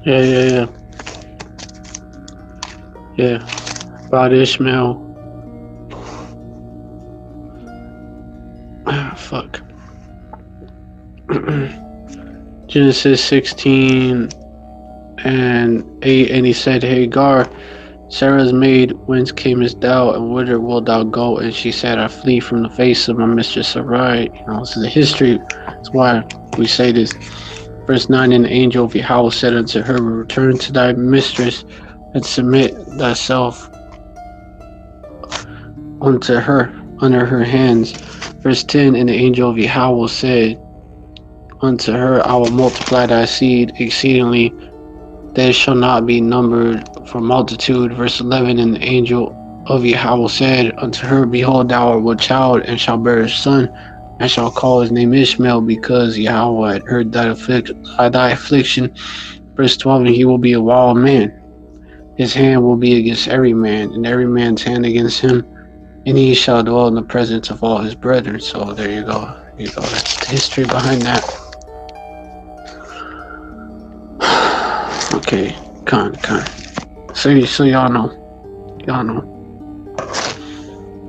Yeah. About Ishmael. Fuck. Genesis 16 and 8, and he said, Hagar, Sarah's maid, whence camest thou, and whither wilt thou go? And she said, I flee from the face of my mistress Sarai. This is the history. That's why we say this. Verse 9, and the angel of Yahweh said unto her, return to thy mistress, and submit thyself unto her, under her hands. Verse 10, and the angel of Yahweh said unto her, I will multiply thy seed exceedingly, that it shall not be numbered for multitude. Verse 11, and the angel of Yahweh said unto her, behold, thou art with child, and shall bear a son, and shall call his name Ishmael, because Yahweh had heard thy affliction. Verse 12, and he will be a wild man. His hand will be against every man, and every man's hand against him, and he shall dwell in the presence of all his brethren. So there you go. That's the history behind that. Okay, con. So y'all know.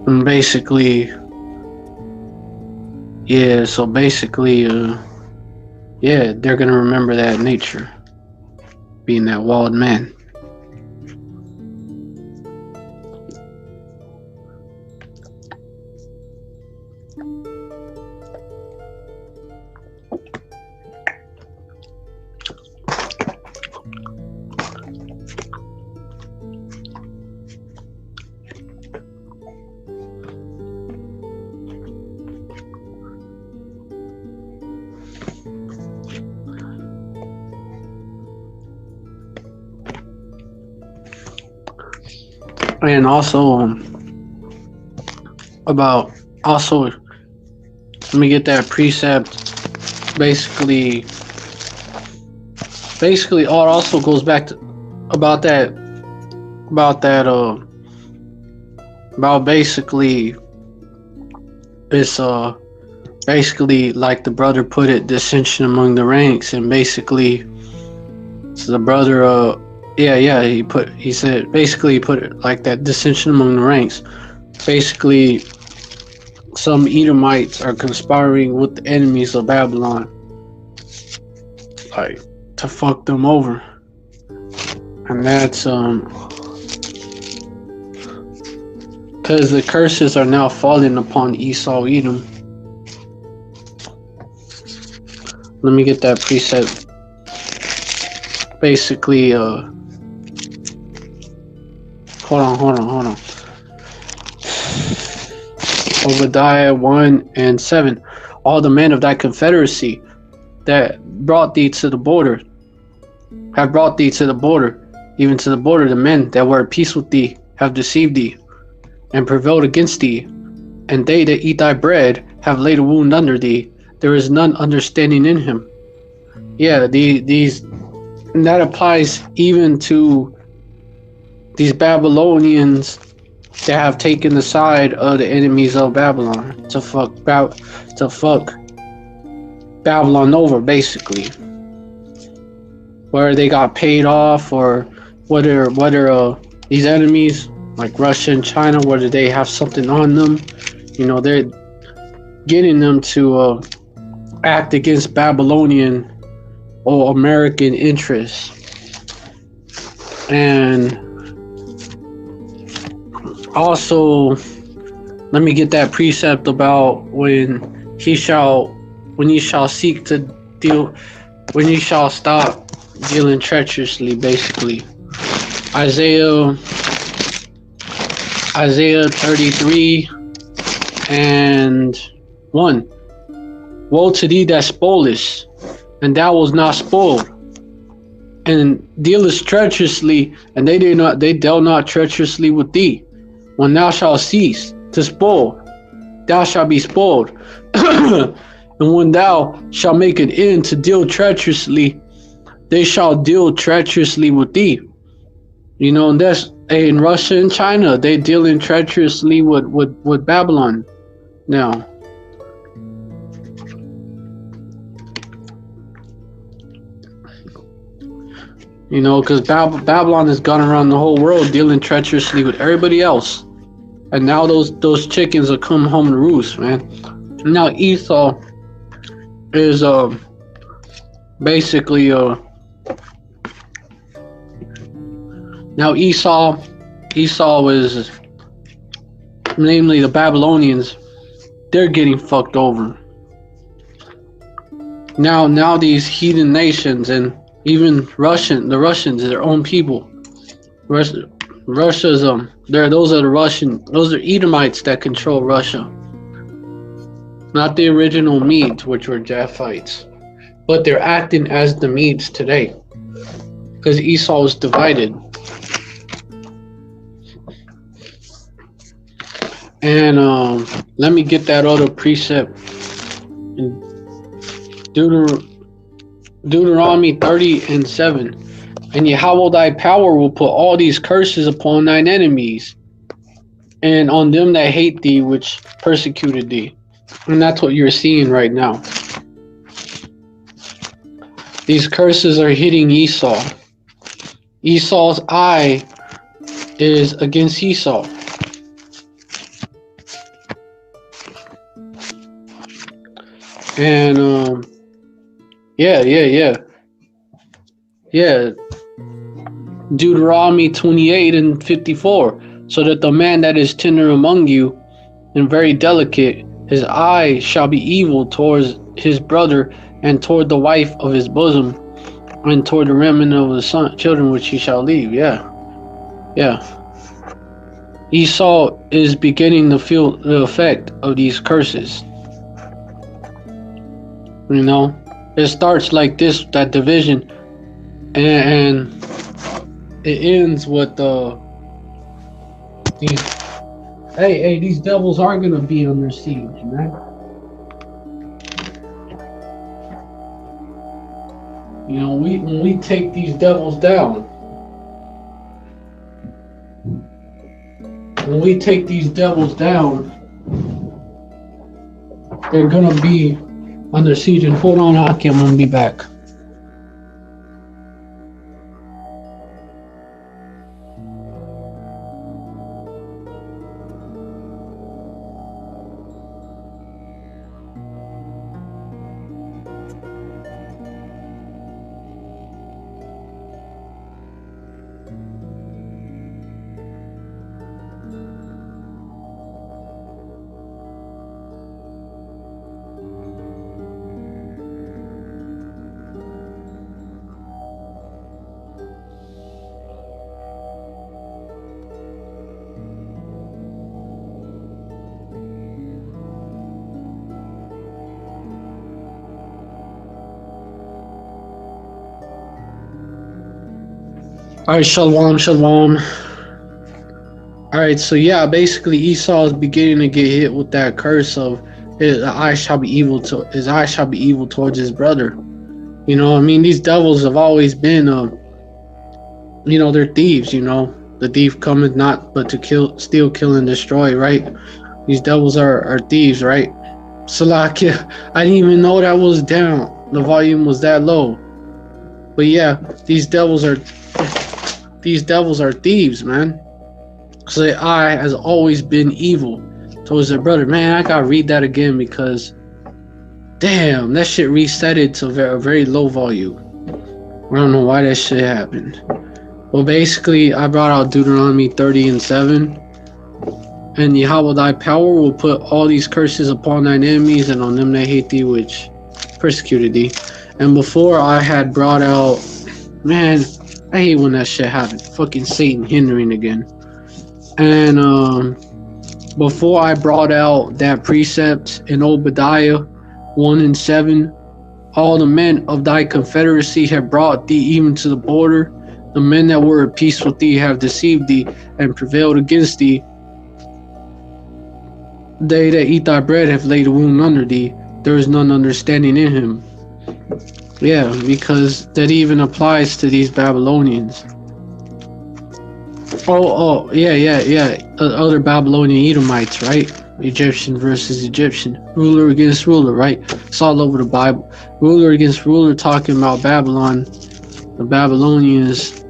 And basically, they're gonna remember that nature, being that wild man. And also, let me get that precept. Basically, it also goes back to about basically this basically, like the brother put it, dissension among the ranks, and basically, so the brother he put it like that, dissension among the ranks. Basically, some Edomites are conspiring with the enemies of Babylon, like, to fuck them over. And that's because the curses are now falling upon Esau, Edom. Let me get that precept. Basically, hold on. Obadiah 1:7. All the men of thy confederacy that brought thee to the border, have brought thee to the border, even to the border, the men that were at peace with thee have deceived thee, and prevailed against thee, and they that eat thy bread have laid a wound under thee. There is none understanding in him. And that applies even to these Babylonians that have taken the side of the enemies of Babylon to fuck Babylon over, basically. Whether they got paid off, or whether these enemies like Russia and China, whether they have something on them, they're getting them to act against Babylonian or American interests. And also, let me get that precept about when ye shall stop dealing treacherously, basically. Isaiah 33:1. Woe to thee that spoilest, and thou was not spoiled, and dealest treacherously, and they dealt not treacherously with thee. When thou shalt cease to spoil, thou shalt be spoiled. And when thou shalt make an end to deal treacherously, they shall deal treacherously with thee. And that's in Russia and China, they dealing treacherously with Babylon now. You know, because Babylon has gone around the whole world dealing treacherously with everybody else. And now those chickens will come home to roost, man. Now Esau is basically now Esau is, namely the Babylonians, they're getting fucked over. Now these heathen nations and even the Russians, their own people. Russia's those are Edomites that control Russia. Not the original Medes, which were Japhites. But they're acting as the Medes today. Because Esau is divided. And let me get that other precept in Deuteronomy 30:7. And Yahweh thy power will put all these curses upon thine enemies, and on them that hate thee, which persecuted thee. And that's what you're seeing right now. These curses are hitting Esau. Esau's eye is against Esau. And yeah. Deuteronomy 28:54. So that the man that is tender among you and very delicate, his eye shall be evil towards his brother, and toward the wife of his bosom, and toward the remnant of the children which he shall leave. Yeah. Esau is beginning to feel the effect of these curses. You know, it starts like this, that division, and it ends with these devils are gonna be under siege, man. You know, when we take these devils down, they're gonna be under siege. And hold on, Aki, I'm gonna be back. Alright, shalom. Alright, so yeah, basically Esau is beginning to get hit with that curse of his eye shall be evil towards his brother. You know, I mean, these devils have always been they're thieves, you know. The thief cometh not but to kill, steal, kill, and destroy, right? These devils are thieves, right? Salakia, I didn't even know that was down. The volume was that low. But yeah, these devils are thieves, man. So the eye has always been evil towards their brother. Man, I gotta read that again because damn, that shit reset it to a very low volume. I don't know why that shit happened. Well, basically, I brought out Deuteronomy 30:7. And Yahweh thy power will put all these curses upon thine enemies, and on them that hate thee, which persecuted thee. And before I had brought out, man, I hate when that shit happens. Fucking Satan hindering again. And before I brought out that precept in Obadiah 1:7, all the men of thy confederacy have brought thee even to the border. The men that were at peace with thee have deceived thee and prevailed against thee. They that eat thy bread have laid a wound under thee. There is none understanding in him. Yeah, because that even applies to these Babylonians. Yeah. Other Babylonian Edomites, right? Egyptian versus Egyptian. Ruler against ruler, right? It's all over the Bible. Ruler against ruler, talking about Babylon The Babylonians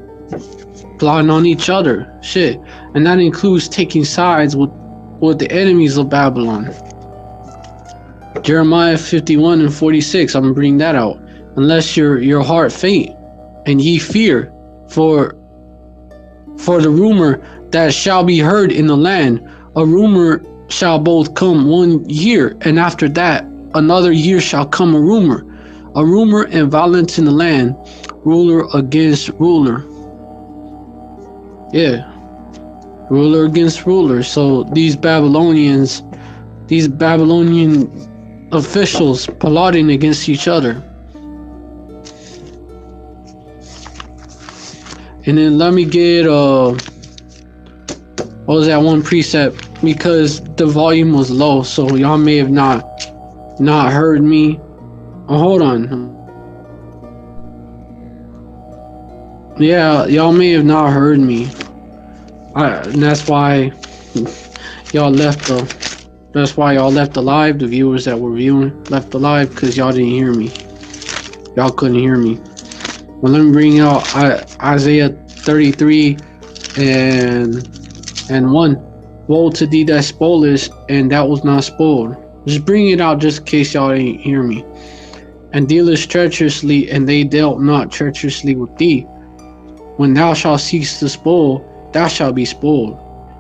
plotting on each other. Shit. And that includes taking sides with the enemies of Babylon. Jeremiah 51 and 46, I'm gonna bring that out. Unless your heart faint, and ye fear for the rumor that shall be heard in the land. A rumor shall both come 1 year, and after that another year shall come a rumor and violence in the land, ruler against ruler. Yeah, ruler against ruler. So these Babylonian officials plotting against each other. And then let me get what was that one precept, because the volume was low, so y'all may have not heard me. Oh, hold on. Yeah, y'all may have not heard me. And that's why y'all left the live. The viewers that were viewing left the live because y'all didn't hear me. Y'all couldn't hear me. Well, let me bring out Isaiah 33 and 1. Woe to thee that spoilest, and that was not spoiled. Just bring it out just in case y'all didn't hear me. And dealest treacherously, and they dealt not treacherously with thee. When thou shalt cease to spoil, thou shalt be spoiled.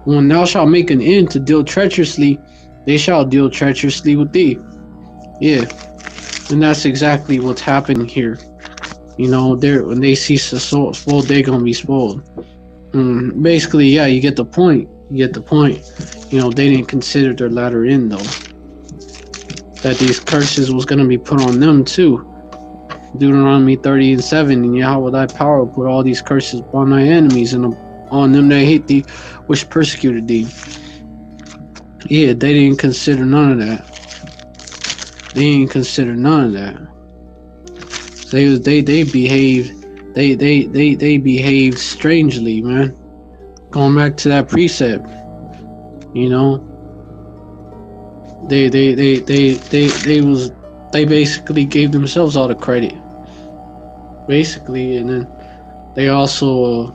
When thou shalt make an end to deal treacherously, they shall deal treacherously with thee. Yeah, and that's exactly what's happening here. You know, when they cease to spoil, they're gonna be spoiled. Basically, yeah, you get the point. You know, they didn't consider their latter end, though. That these curses was gonna be put on them too. Deuteronomy 30 and 7, and Yahweh thy power will put all these curses upon thy enemies and on them that hate thee, which persecuted thee. Yeah, they didn't consider none of that. They behaved strangely, man. Going back to that precept, you know, they basically gave themselves all the credit, basically, and then they also,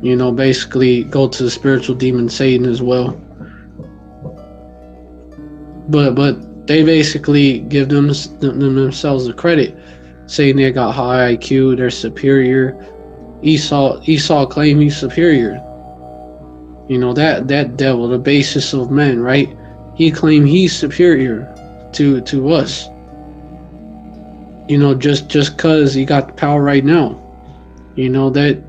you know, basically go to the spiritual demon Satan as well. But they basically give themselves the credit, saying they got high IQ, they're superior. Esau claimed he's superior. You know, that devil, the basis of men, right? He claimed he's superior to us. You know, just cause he got the power right now. You know, that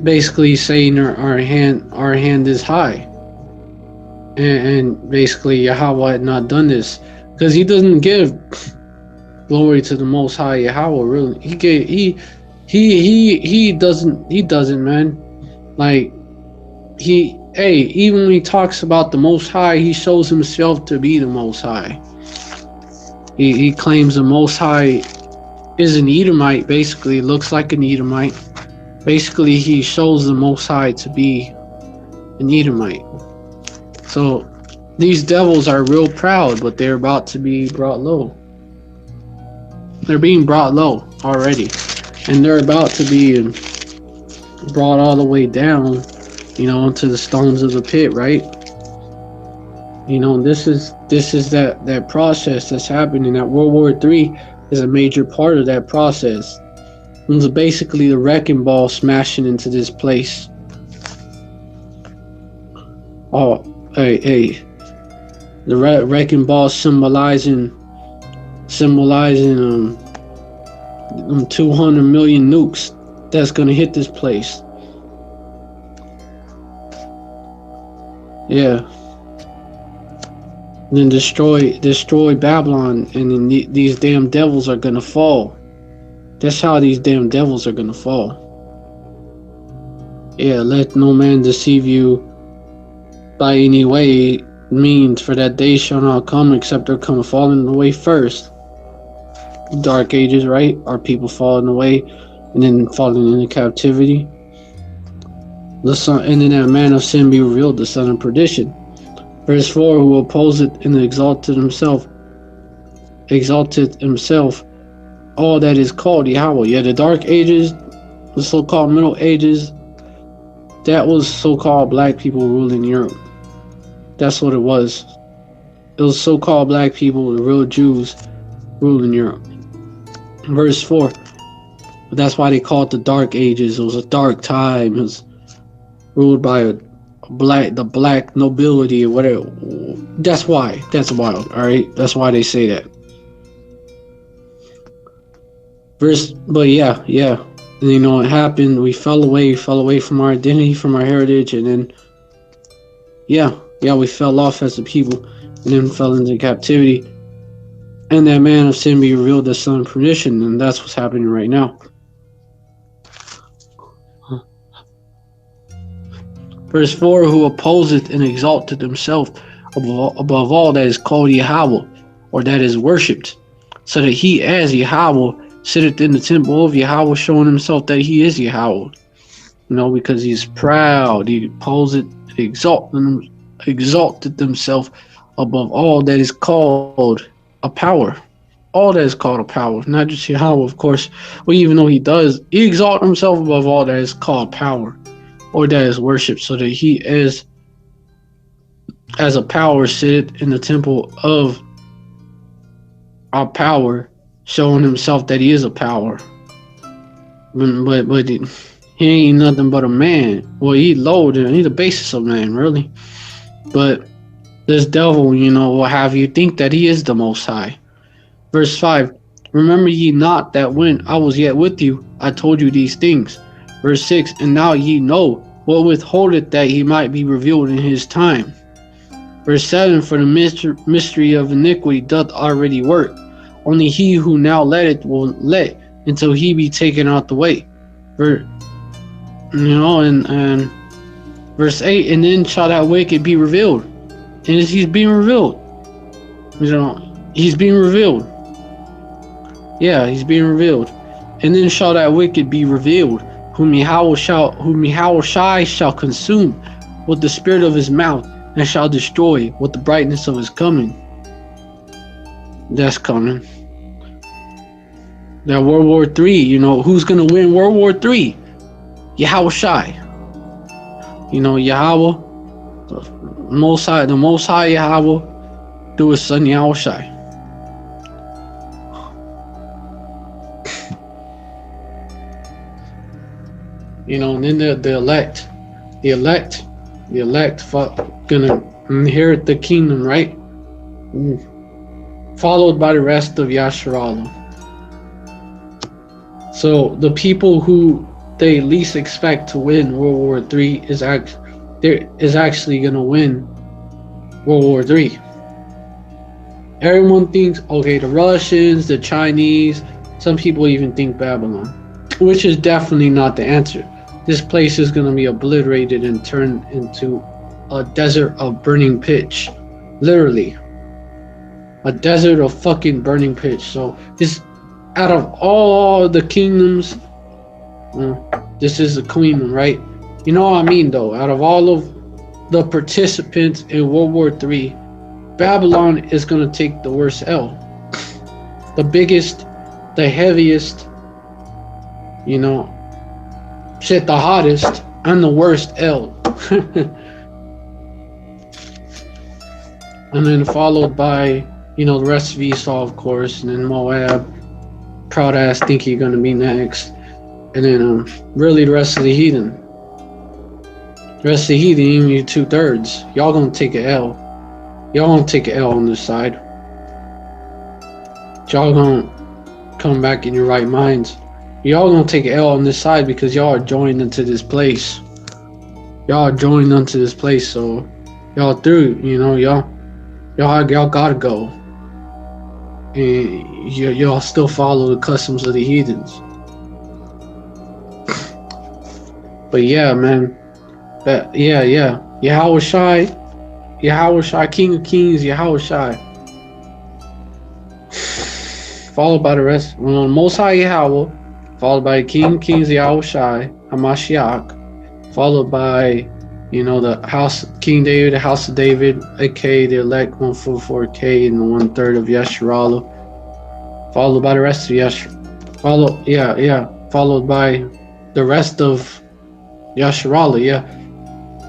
basically saying our hand is high. And basically Yahweh had not done this because he doesn't give glory to the Most High Yahweh. Really, he doesn't, man. Like even when he talks about the Most High, he shows himself to be the Most High. He claims the Most High is an Edomite. Basically, looks like an Edomite. Basically, he shows the Most High to be an Edomite. So these devils are real proud, but they're about to be brought low. They're being brought low already, and they're about to be brought all the way down, you know, into the stones of the pit, right? You know, this is that process that's happening. That World War III is a major part of that process. It's basically the wrecking ball smashing into this place. Oh, hey, the wrecking ball symbolizing 200 million nukes that's gonna hit this place. Yeah. Then destroy Babylon, and then these damn devils are gonna fall. That's how these damn devils are gonna fall. Yeah, let no man deceive you by any way, means for that day shall not come except there come falling away first. Dark ages, right? Are people falling away and then falling into captivity? The son, and then that man of sin be revealed, the son of perdition. Verse 4, who opposeth and exalted himself all that is called Yahweh. Yeah, the Dark Ages, the so-called Middle Ages, that was so-called black people ruling Europe. That's what it was. It was so-called black people, the real Jews, ruling Europe. Verse 4. That's why they call it the Dark Ages. It was a dark time. It was ruled by the black nobility or whatever. That's why. That's wild. All right. That's why they say that. But yeah. And, you know, it happened. We fell away from our identity, from our heritage, and then we fell off as a people, and then fell into captivity. And that man of sin be revealed as son of perdition, and that's what's happening right now. Verse 4, who opposeth and exalteth himself above all that is called Yahweh, or that is worshipped, so that he as Yahweh sitteth in the temple of Yahweh, showing himself that he is Yahweh. You know, because he's proud, he opposeth, exalted himself above all that is called a power. All that is called a power, not just Yahweh, of course. Well, even though he exalt himself above all that is called power, or that is worship, so that he is as a power sitteth in the temple of our power, showing himself that he is a power. But he ain't nothing but a man. Well, he's the basis of man, really. But this devil, you know, will have you think that he is the Most High. Verse 5, remember ye not that when I was yet with you, I told you these things. Verse 6, and now ye know what withholdeth that he might be revealed in his time. Verse 7, for the mystery of iniquity doth already work. Only he who now letteth will let until he be taken out the way. And verse 8, and then shall that wicked be revealed. And he's being revealed. He's being revealed. Yeah, he's being revealed. And then shall that wicked be revealed, whom Yahweh shall consume with the spirit of his mouth, and shall destroy with the brightness of his coming. That's coming. That World War III, you know, who's going to win World War III? Yahweh Shai. You know, Yahweh, the Most High Yahweh, through his son Yahweh Shai. You know, and then the elect gonna inherit the kingdom, right? Followed by the rest of Yasharallah. So the people who they least expect to win World War III is actually gonna win World War III. Everyone thinks, okay, the Russians, the Chinese, some people even think Babylon, which is definitely not the answer. This place is going to be obliterated and turned into a desert of burning pitch. Literally. A desert of fucking burning pitch. So this, out of all the kingdoms, this is the queen, right? You know what I mean, though? Out of all of the participants in World War III, Babylon is going to take the worst L. The biggest, the heaviest, you know, shit, the hottest and the worst L. And then followed by, you know, the rest of Esau, of course, and then Moab. Proud ass think you're gonna be next. And then really the rest of the heathen. The rest of the heathen, even you 2/3. Y'all gonna take an L. Y'all gonna take an L on this side. Y'all gonna come back in your right minds. Y'all gonna take an L on this side because y'all are joined into this place. Y'all are joined into this place, so y'all through, you know, y'all gotta go. And y'all still follow the customs of the heathens. But yeah, man. Yeah. Yahweh Shai, King of Kings, Yahweh Shai. Followed by the rest. Well, Most High Yahweh. Followed by King of Kings, Yahweh Shai, Hamashiach, followed by, you know, the house, King David, the house of David, aka the elect 144K and the 1/3 of Yasharallah, followed by the rest of followed by the rest of Yasharala.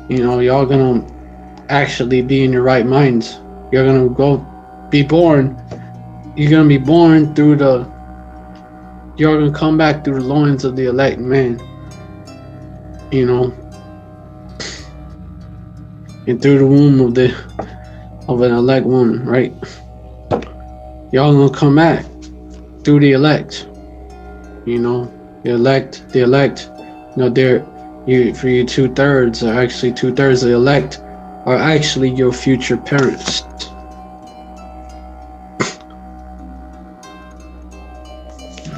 You know, y'all gonna actually be in your right minds. You're gonna be born. You're gonna be born through you're gonna come back through the loins of the elect man. You know, and through the womb of an elect woman, right? Y'all gonna come back through the elect. You know, the elect. You know, for you 2/3 are actually 2/3 of the elect are actually your future parents.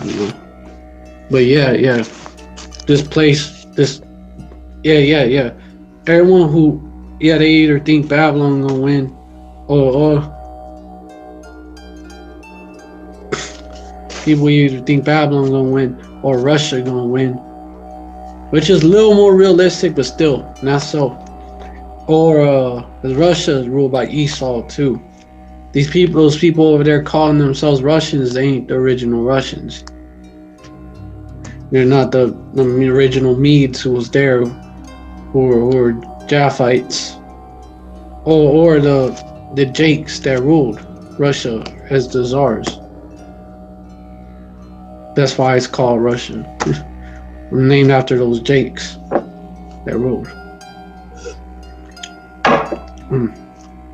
You know? But yeah. Everyone who, they either think Babylon gonna win, or people either think Babylon gonna win or Russia gonna win, which is a little more realistic, but still not so. Or Russia is ruled by Esau too. Those people over there calling themselves Russians, they ain't the original Russians. They're not the original Medes who was there, who were Japhites, or the Jakes that ruled Russia as the czars. That's why it's called Russia. Named after those Jakes that ruled.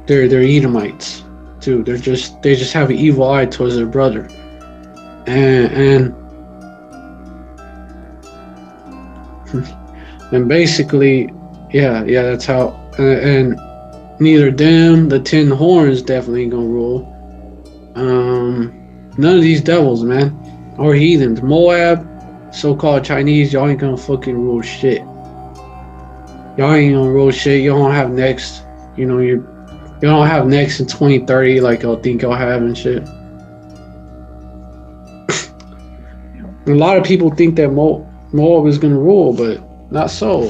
They're Edomites too. They just have an evil eye towards their brother. And basically, that's how. And neither them, the 10 horns definitely ain't gonna rule. None of these devils, man, or heathens. Moab, so-called Chinese, y'all ain't gonna fucking rule shit. Y'all ain't gonna rule shit. You don't have next. You know, you don't have next in 2030 like y'all think y'all have and shit. A lot of people think that Moab is gonna rule, but not so.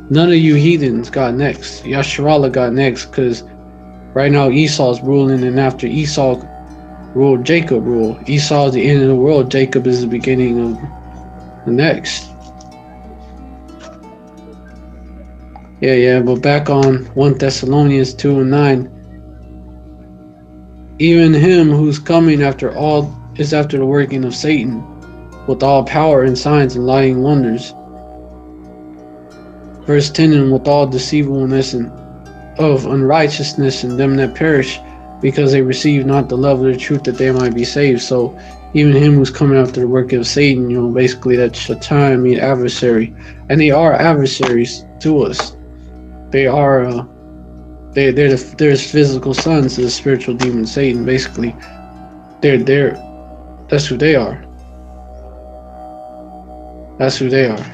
None of you heathens got next. Yasharala got next, because right now Esau's ruling, and after Esau ruled, Jacob ruled. Esau is the end of the world. Jacob is the beginning of the next. But back on 1 Thessalonians 2:9. Even him who's coming after the working of Satan, with all power and signs and lying wonders. Verse 10, and with all deceivableness and of unrighteousness in them that perish, because they receive not the love of the truth, that they might be saved. So even him who's coming after the work of Satan, you know, basically that's Shaitan, adversary. And they are adversaries to us. They are they're physical sons of the spiritual demon Satan. Basically, that's who they are. That's who they are.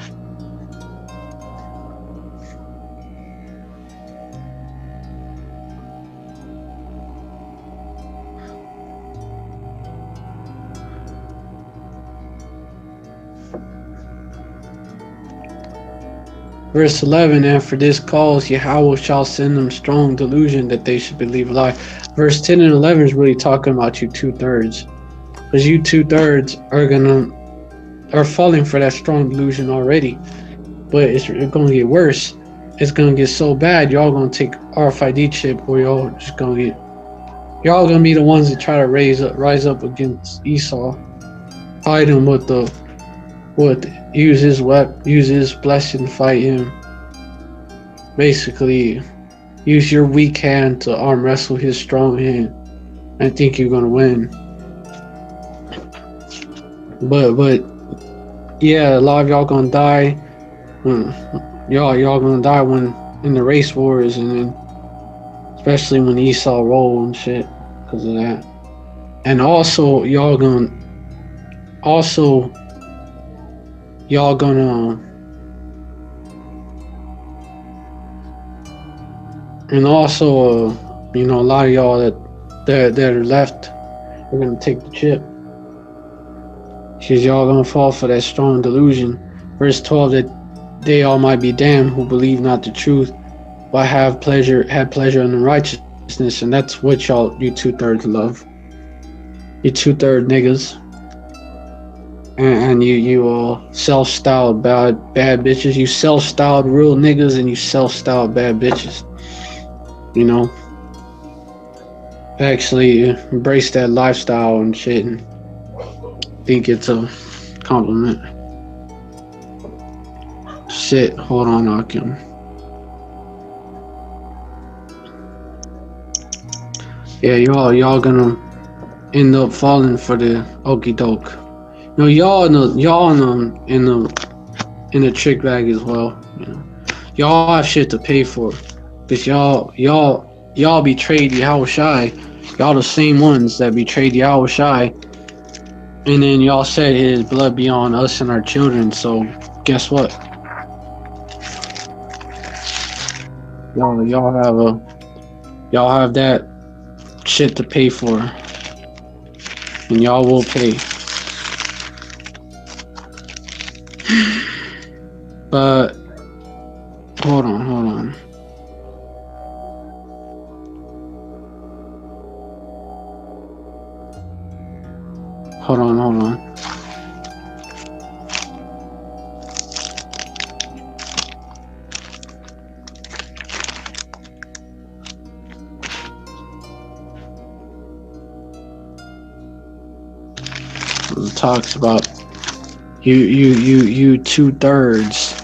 Verse 11, and for this cause Yahweh shall send them strong delusion that they should believe a lie. Verse 10 and 11 is really talking about you 2/3. Because you 2/3 are falling for that strong delusion already. But it's going to get worse. It's going to get so bad, y'all going to take RFID chip, or y'all going to be the ones that try to rise up against Esau. Fight him use his blessing to fight him. Basically, use your weak hand to arm wrestle his strong hand. I think you're gonna win. But yeah, a lot of y'all gonna die. Y'all gonna die when in the race wars, and then especially when Esau roll and shit because of that. And also y'all gonna and also a lot of y'all that are left are gonna take the chip, because y'all gonna fall for that strong delusion. Verse 12, that they all might be damned who believe not the truth, but had pleasure in unrighteousness. And that's what you 2/3 love. You two-third niggas. And you self-styled bad bitches. You self-styled real niggas and you self-styled bad bitches. You know? Actually embrace that lifestyle and shit and think it's a compliment. Shit, hold on, Akim. Yeah, y'all gonna end up falling for the okey doke. No, y'all in the trick bag as well. You know, y'all have shit to pay for, cause y'all betrayed Yahushai. Y'all the same ones that betrayed Yahushai, and then y'all said his blood be on us and our children. So guess what? Y'all have that shit to pay for, and y'all will pay. But hold on. It talks about you two-thirds.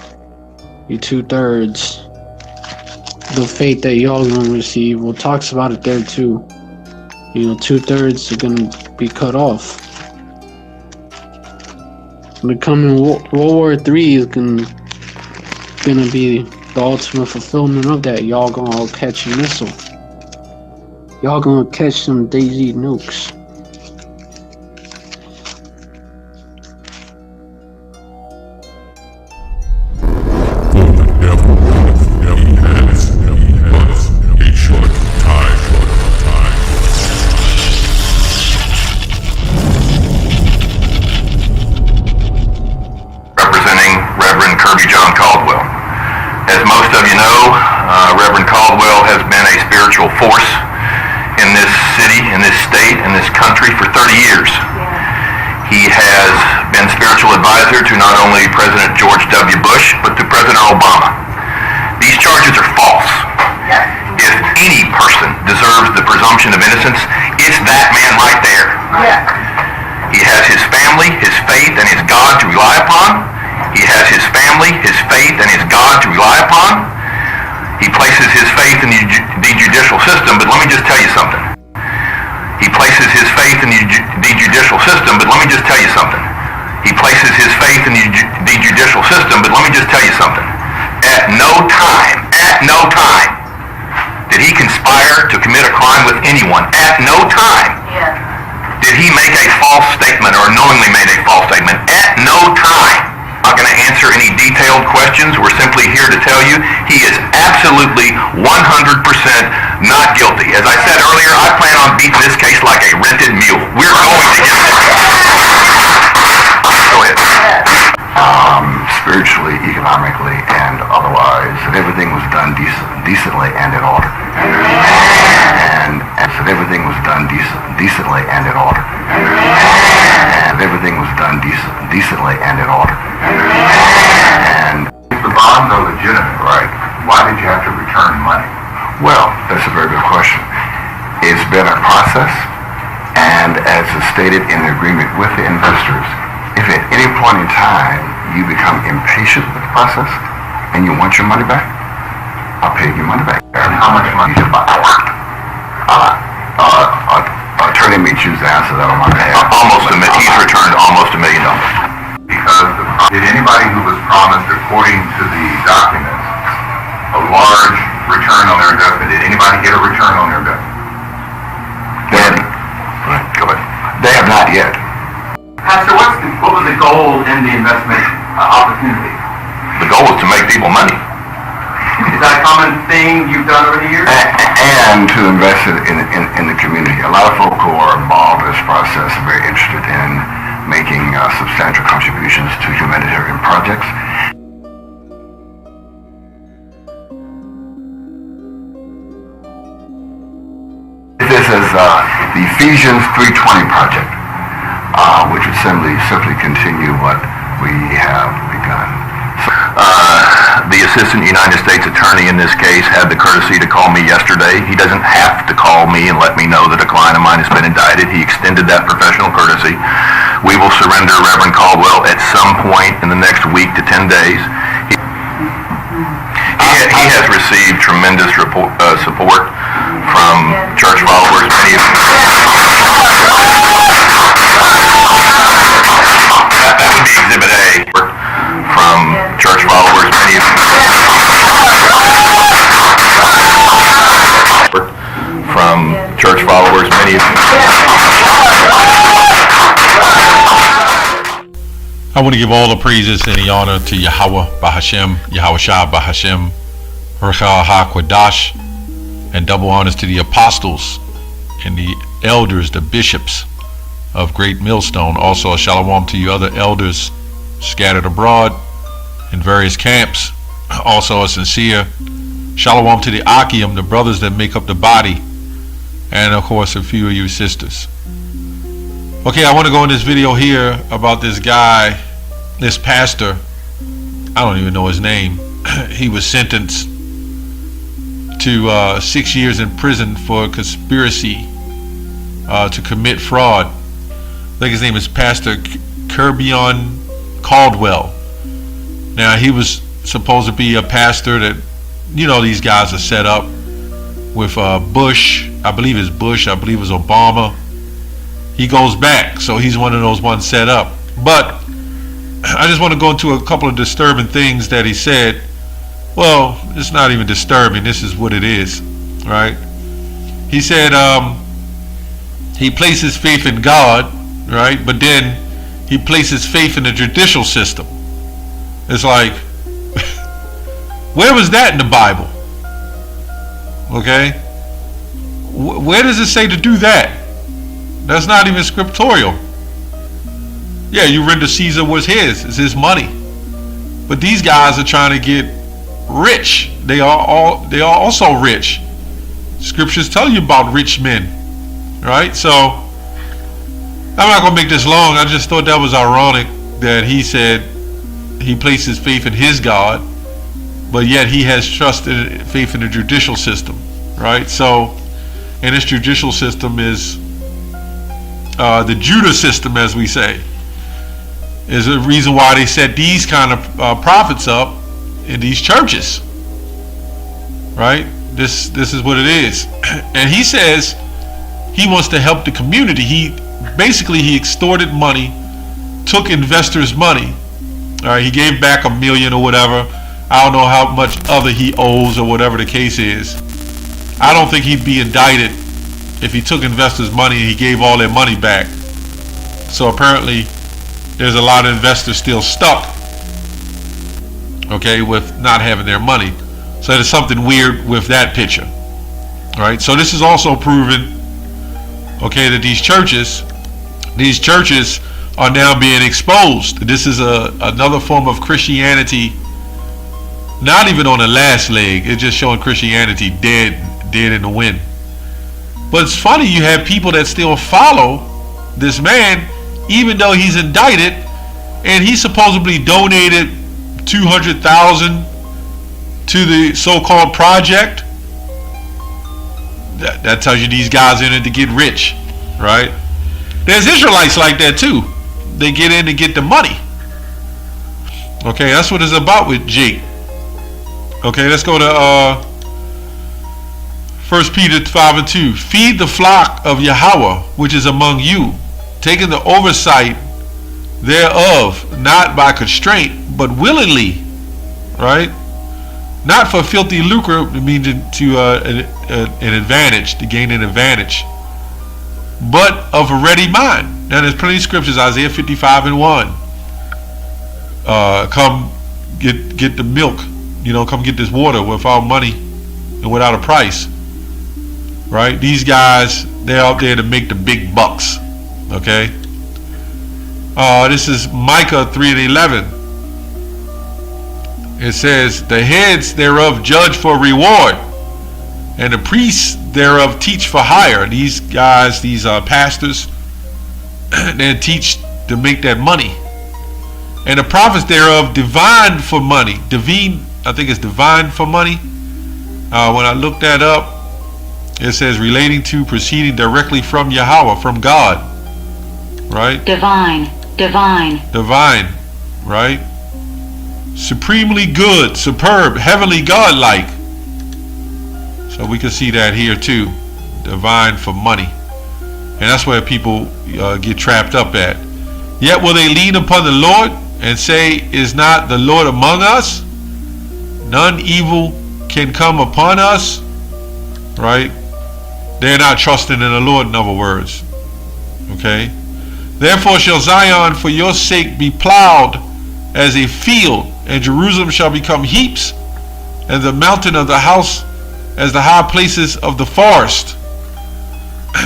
You two-thirds. The fate that y'all gonna receive. Well, talks about it there too. You know, two-thirds are gonna be cut off. The coming World War III is gonna be the ultimate fulfillment of that. Y'all gonna all catch a missile. Y'all gonna catch some Daisy nukes. Reverend Caldwell has been a spiritual force in this city, in this state, in this country for 30 years. He has been spiritual advisor to not only President George W. Bush, but to President Obama. These charges are false. If any person deserves the presumption of innocence, it's that man right there. He has his family, his faith, and his God to rely upon. He has his family, his faith, and his God to rely upon. He places his faith in the judicial system, but let me just tell you something. He places his faith in the judicial system, but let me just tell you something. He places his faith in the judicial system, but let me just tell you something. At no time did he conspire to commit a crime with anyone. At no time did he make a false statement or knowingly made a false statement. At no time. I'm not going to answer any detailed questions. We're simply here to tell you he is absolutely 100% not guilty. As I said earlier, I plan on beating this case like a rented mule. We're going to get this. Go ahead. Spiritually, economically, and otherwise, that everything was done decently and in order. And that everything was done decently and in order. And everything was done decently and in order. And if the bonds are legitimate, right, why did you have to return money? Well, that's a very good question. It's been a process, and as is stated in the agreement with the investors, if at any point in time you become impatient with the process and you want your money back, I'll pay you money back. And how much money did you buy? Attorney may choose to answer that on my behalf. He's returned almost $1 million. Because did anybody who was promised, according to the documents, a large return on their investment, did anybody get a return on their investment? Go ahead. They have not yet. Pastor, what was the goal in the investment opportunity? The goal was to make people money. Is that a common thing you've done over the years? And to invest in the community. A lot of folk who are involved in this process are very interested in making substantial contributions to humanitarian projects. This is the Ephesians 3:20 project, which would simply continue what we have begun. The Assistant United States Attorney in this case had the courtesy to call me yesterday. He doesn't have to call me and let me know that a client of mine has been indicted. He extended that professional courtesy. We will surrender Reverend Caldwell at some point in the next week to 10 days. He has received tremendous support from church followers. Many of that would be Exhibit A. From church followers, many of from church followers, many of I want to give all the praises and the honor to Yahweh Bahashem, Yahweh Shah Bahashem, Rechal HaKwadash, and double honors to the apostles and the elders, the bishops of Great Millstone. Also a shalom to you other elders scattered abroad in various camps. Also a sincere shalom to the Akim, the brothers that make up the body, and of course a few of you sisters. Okay, I want to go in this video here about this guy, this pastor. I don't even know his name. He was sentenced to 6 years in prison for conspiracy to commit fraud. I think his name is Pastor Kerbion Caldwell. Now, he was supposed to be a pastor that, you know, these guys are set up with Bush. I believe it's Bush. I believe it's Obama. He goes back, so he's one of those ones set up. But I just want to go into a couple of disturbing things that he said. Well, it's not even disturbing. This is what it is, right? He said he places faith in God, right? But then he places faith in the judicial system. It's like, where was that in the Bible? Okay? Where does it say to do that? That's not even scriptorial. Yeah, you render Caesar what's his. It's his money. But these guys are trying to get rich. They are also rich. Scriptures tell you about rich men, right? So I'm not gonna make this long. I just thought that was ironic that he said he places faith in his God, but yet he has trusted faith in the judicial system, right? So, and this judicial system is the Judah system, as we say, is the reason why they set these kind of prophets up in these churches, right? This is what it is. And he says he wants to help the community. He extorted money, took investors' money. All right, he gave back $1 million or whatever. I don't know how much other he owes or whatever the case is. I don't think he'd be indicted if he took investors' money and he gave all their money back. So apparently there's a lot of investors still stuck, okay, with not having their money. So there's something weird with that picture. All right, so this is also proven, okay, that these churches are now being exposed. This is another form of Christianity, not even on the last leg. It's just showing Christianity dead in the wind. But it's funny, you have people that still follow this man, even though he's indicted, and he supposedly donated $200,000 to the so-called project. That tells you these guys are in it to get rich, right? There's Israelites like that too. They get in to get the money. Okay, that's what it's about with Jake. Okay, let's go to 1 Peter 5:2. Feed the flock of Yahweh, which is among you, taking the oversight thereof, not by constraint, but willingly, right? Not for filthy lucre, meaning to an advantage, to gain an advantage, but of a ready mind. Now there's plenty of scriptures, Isaiah 55:1. Come get the milk, come get this water without money and without a price. Right? These guys, they're out there to make the big bucks. Okay? This is Micah 3:11. It says, the heads thereof judge for reward, and the priests thereof teach for hire. These guys, these pastors, they teach to make that money. And the prophets thereof divine for money. I think it's divine for money. When I looked that up, it says relating to, proceeding directly from Yahweh, from God. Right? Divine, right? Supremely good, superb, heavenly, God-like. So we can see that here too. Divine for money. And that's where people get trapped up at. Yet will they lean upon the Lord and say, is not the Lord among us? None evil can come upon us. Right? They're not trusting in the Lord, in other words. Okay? Therefore shall Zion for your sake be plowed as a field, and Jerusalem shall become heaps, and the mountain of the house as the high places of the forest.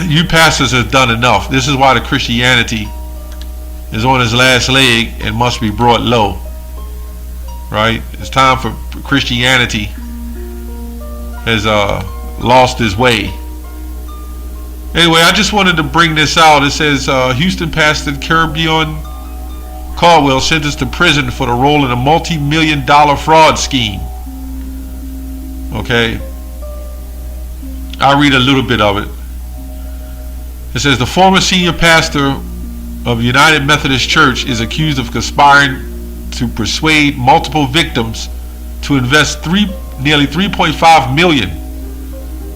You pastors have done enough. This is why the Christianity is on its last leg and must be brought low. Right? It's time for Christianity has lost its way. Anyway, I just wanted to bring this out. It says Houston pastor Kerbion Caldwell sentenced to prison for the role in a multi-million-dollar fraud scheme. Okay. I'll read a little bit of it. It says the former senior pastor of United Methodist Church is accused of conspiring to persuade multiple victims to invest nearly $3.5 million.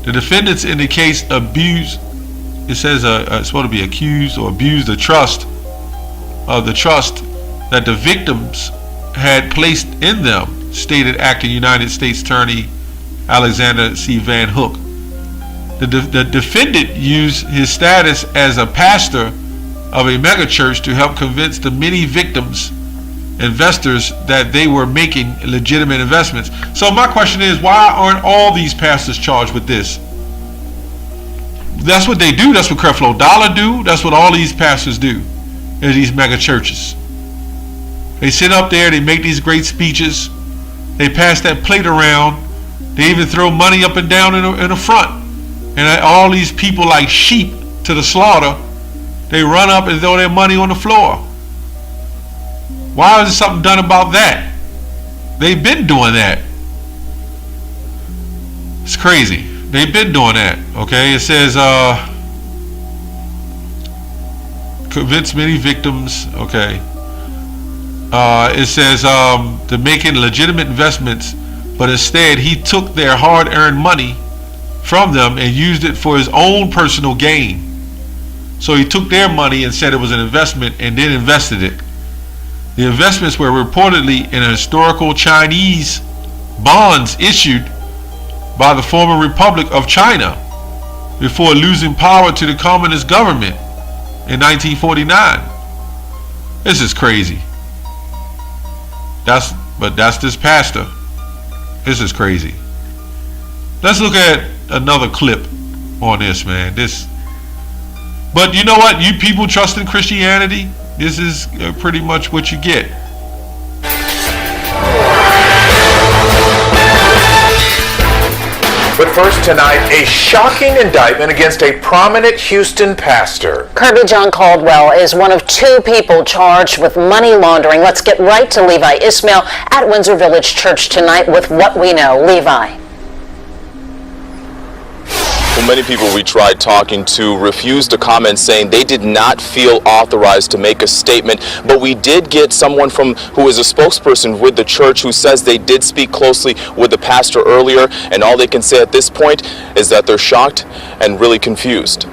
The defendants in the case abused, it says it's supposed to be accused or abused the trust that the victims had placed in them, stated acting United States Attorney Alexander C. Van Hook. The defendant used his status as a pastor of a megachurch to help convince the many victims, investors, that they were making legitimate investments. So my question is, why aren't all these pastors charged with this? That's what they do. That's what Creflo Dollar do. That's what all these pastors do in these mega churches. They sit up there, they make these great speeches, they pass that plate around, they even throw money up and down in the front. And all these people, like sheep to the slaughter, they run up and throw their money on the floor. Why is something done about that? They've been doing that. It's crazy. They've been doing that. Okay, it says convince many victims. Okay. It says to making legitimate investments, but instead he took their hard-earned money from them and used it for his own personal gain. So he took their money and said it was an investment and then invested it. The investments were reportedly in historical Chinese bonds issued by the former Republic of China before losing power to the communist government in 1949. This is crazy. That's this pastor. This is crazy. Let's look at another clip on this, man. But you know what? You people trust in Christianity, this is pretty much what you get. But first tonight, a shocking indictment against a prominent Houston pastor. Kirby John Caldwell is one of two people charged with money laundering. Let's get right to Levi Ismail at Windsor Village Church tonight with what we know. Levi. Well, many people we tried talking to refused to comment, saying they did not feel authorized to make a statement. But we did get someone who is a spokesperson with the church who says they did speak closely with the pastor earlier, and all they can say at this point is that they're shocked and really confused.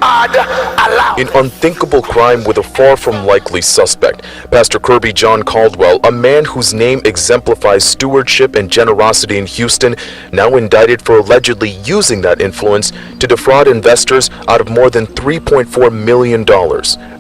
An unthinkable crime with a far from likely suspect. Pastor Kirby John Caldwell, a man whose name exemplifies stewardship and generosity in Houston, now indicted for allegedly using that influence to defraud investors out of more than $3.4 million.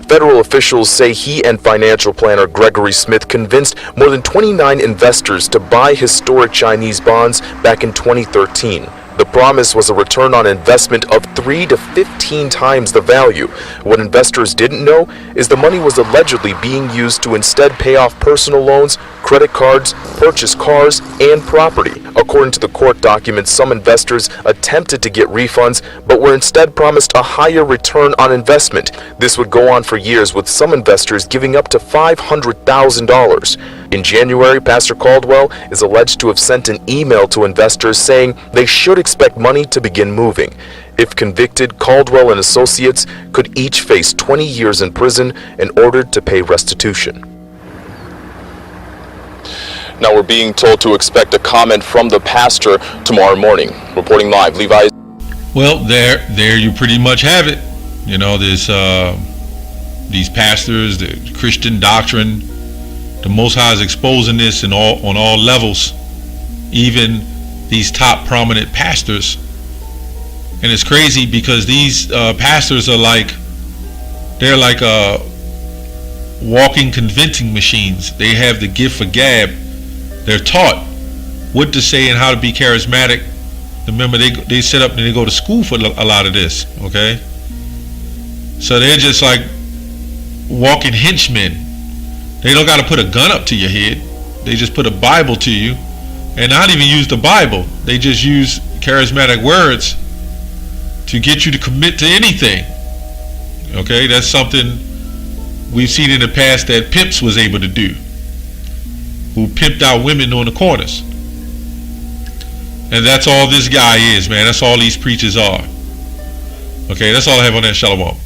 Federal officials say he and financial planner Gregory Smith convinced more than 29 investors to buy historic Chinese bonds back in 2013. The promise was a return on investment of 3 to 15 times the value. What investors didn't know is the money was allegedly being used to instead pay off personal loans, credit cards, purchase cars, and property. According to the court documents, some investors attempted to get refunds, but were instead promised a higher return on investment. This would go on for years, with some investors giving up to $500,000. In January, Pastor Caldwell is alleged to have sent an email to investors saying they should expect money to begin moving. If convicted, Caldwell and associates could each face 20 years in prison and ordered to pay restitution. Now we're being told to expect a comment from the pastor tomorrow morning. Reporting live, Levi. Well, there you pretty much have it. You know, there's these pastors, the Christian doctrine. The Most High is exposing this on all levels, even these top prominent pastors. And it's crazy because these pastors are they're like walking convincing machines. They have the gift for gab. They're taught what to say and how to be charismatic. Remember, they set up and they go to school for a lot of this, okay? So they're just like walking henchmen. They don't got to put a gun up to your head. They just put a Bible to you, and not even use the Bible. They just use charismatic words to get you to commit to anything. Okay, that's something we've seen in the past that pimps was able to do, who pimped out women on the corners. And that's all this guy is, man. That's all these preachers are. Okay, that's all I have on that. Shalom.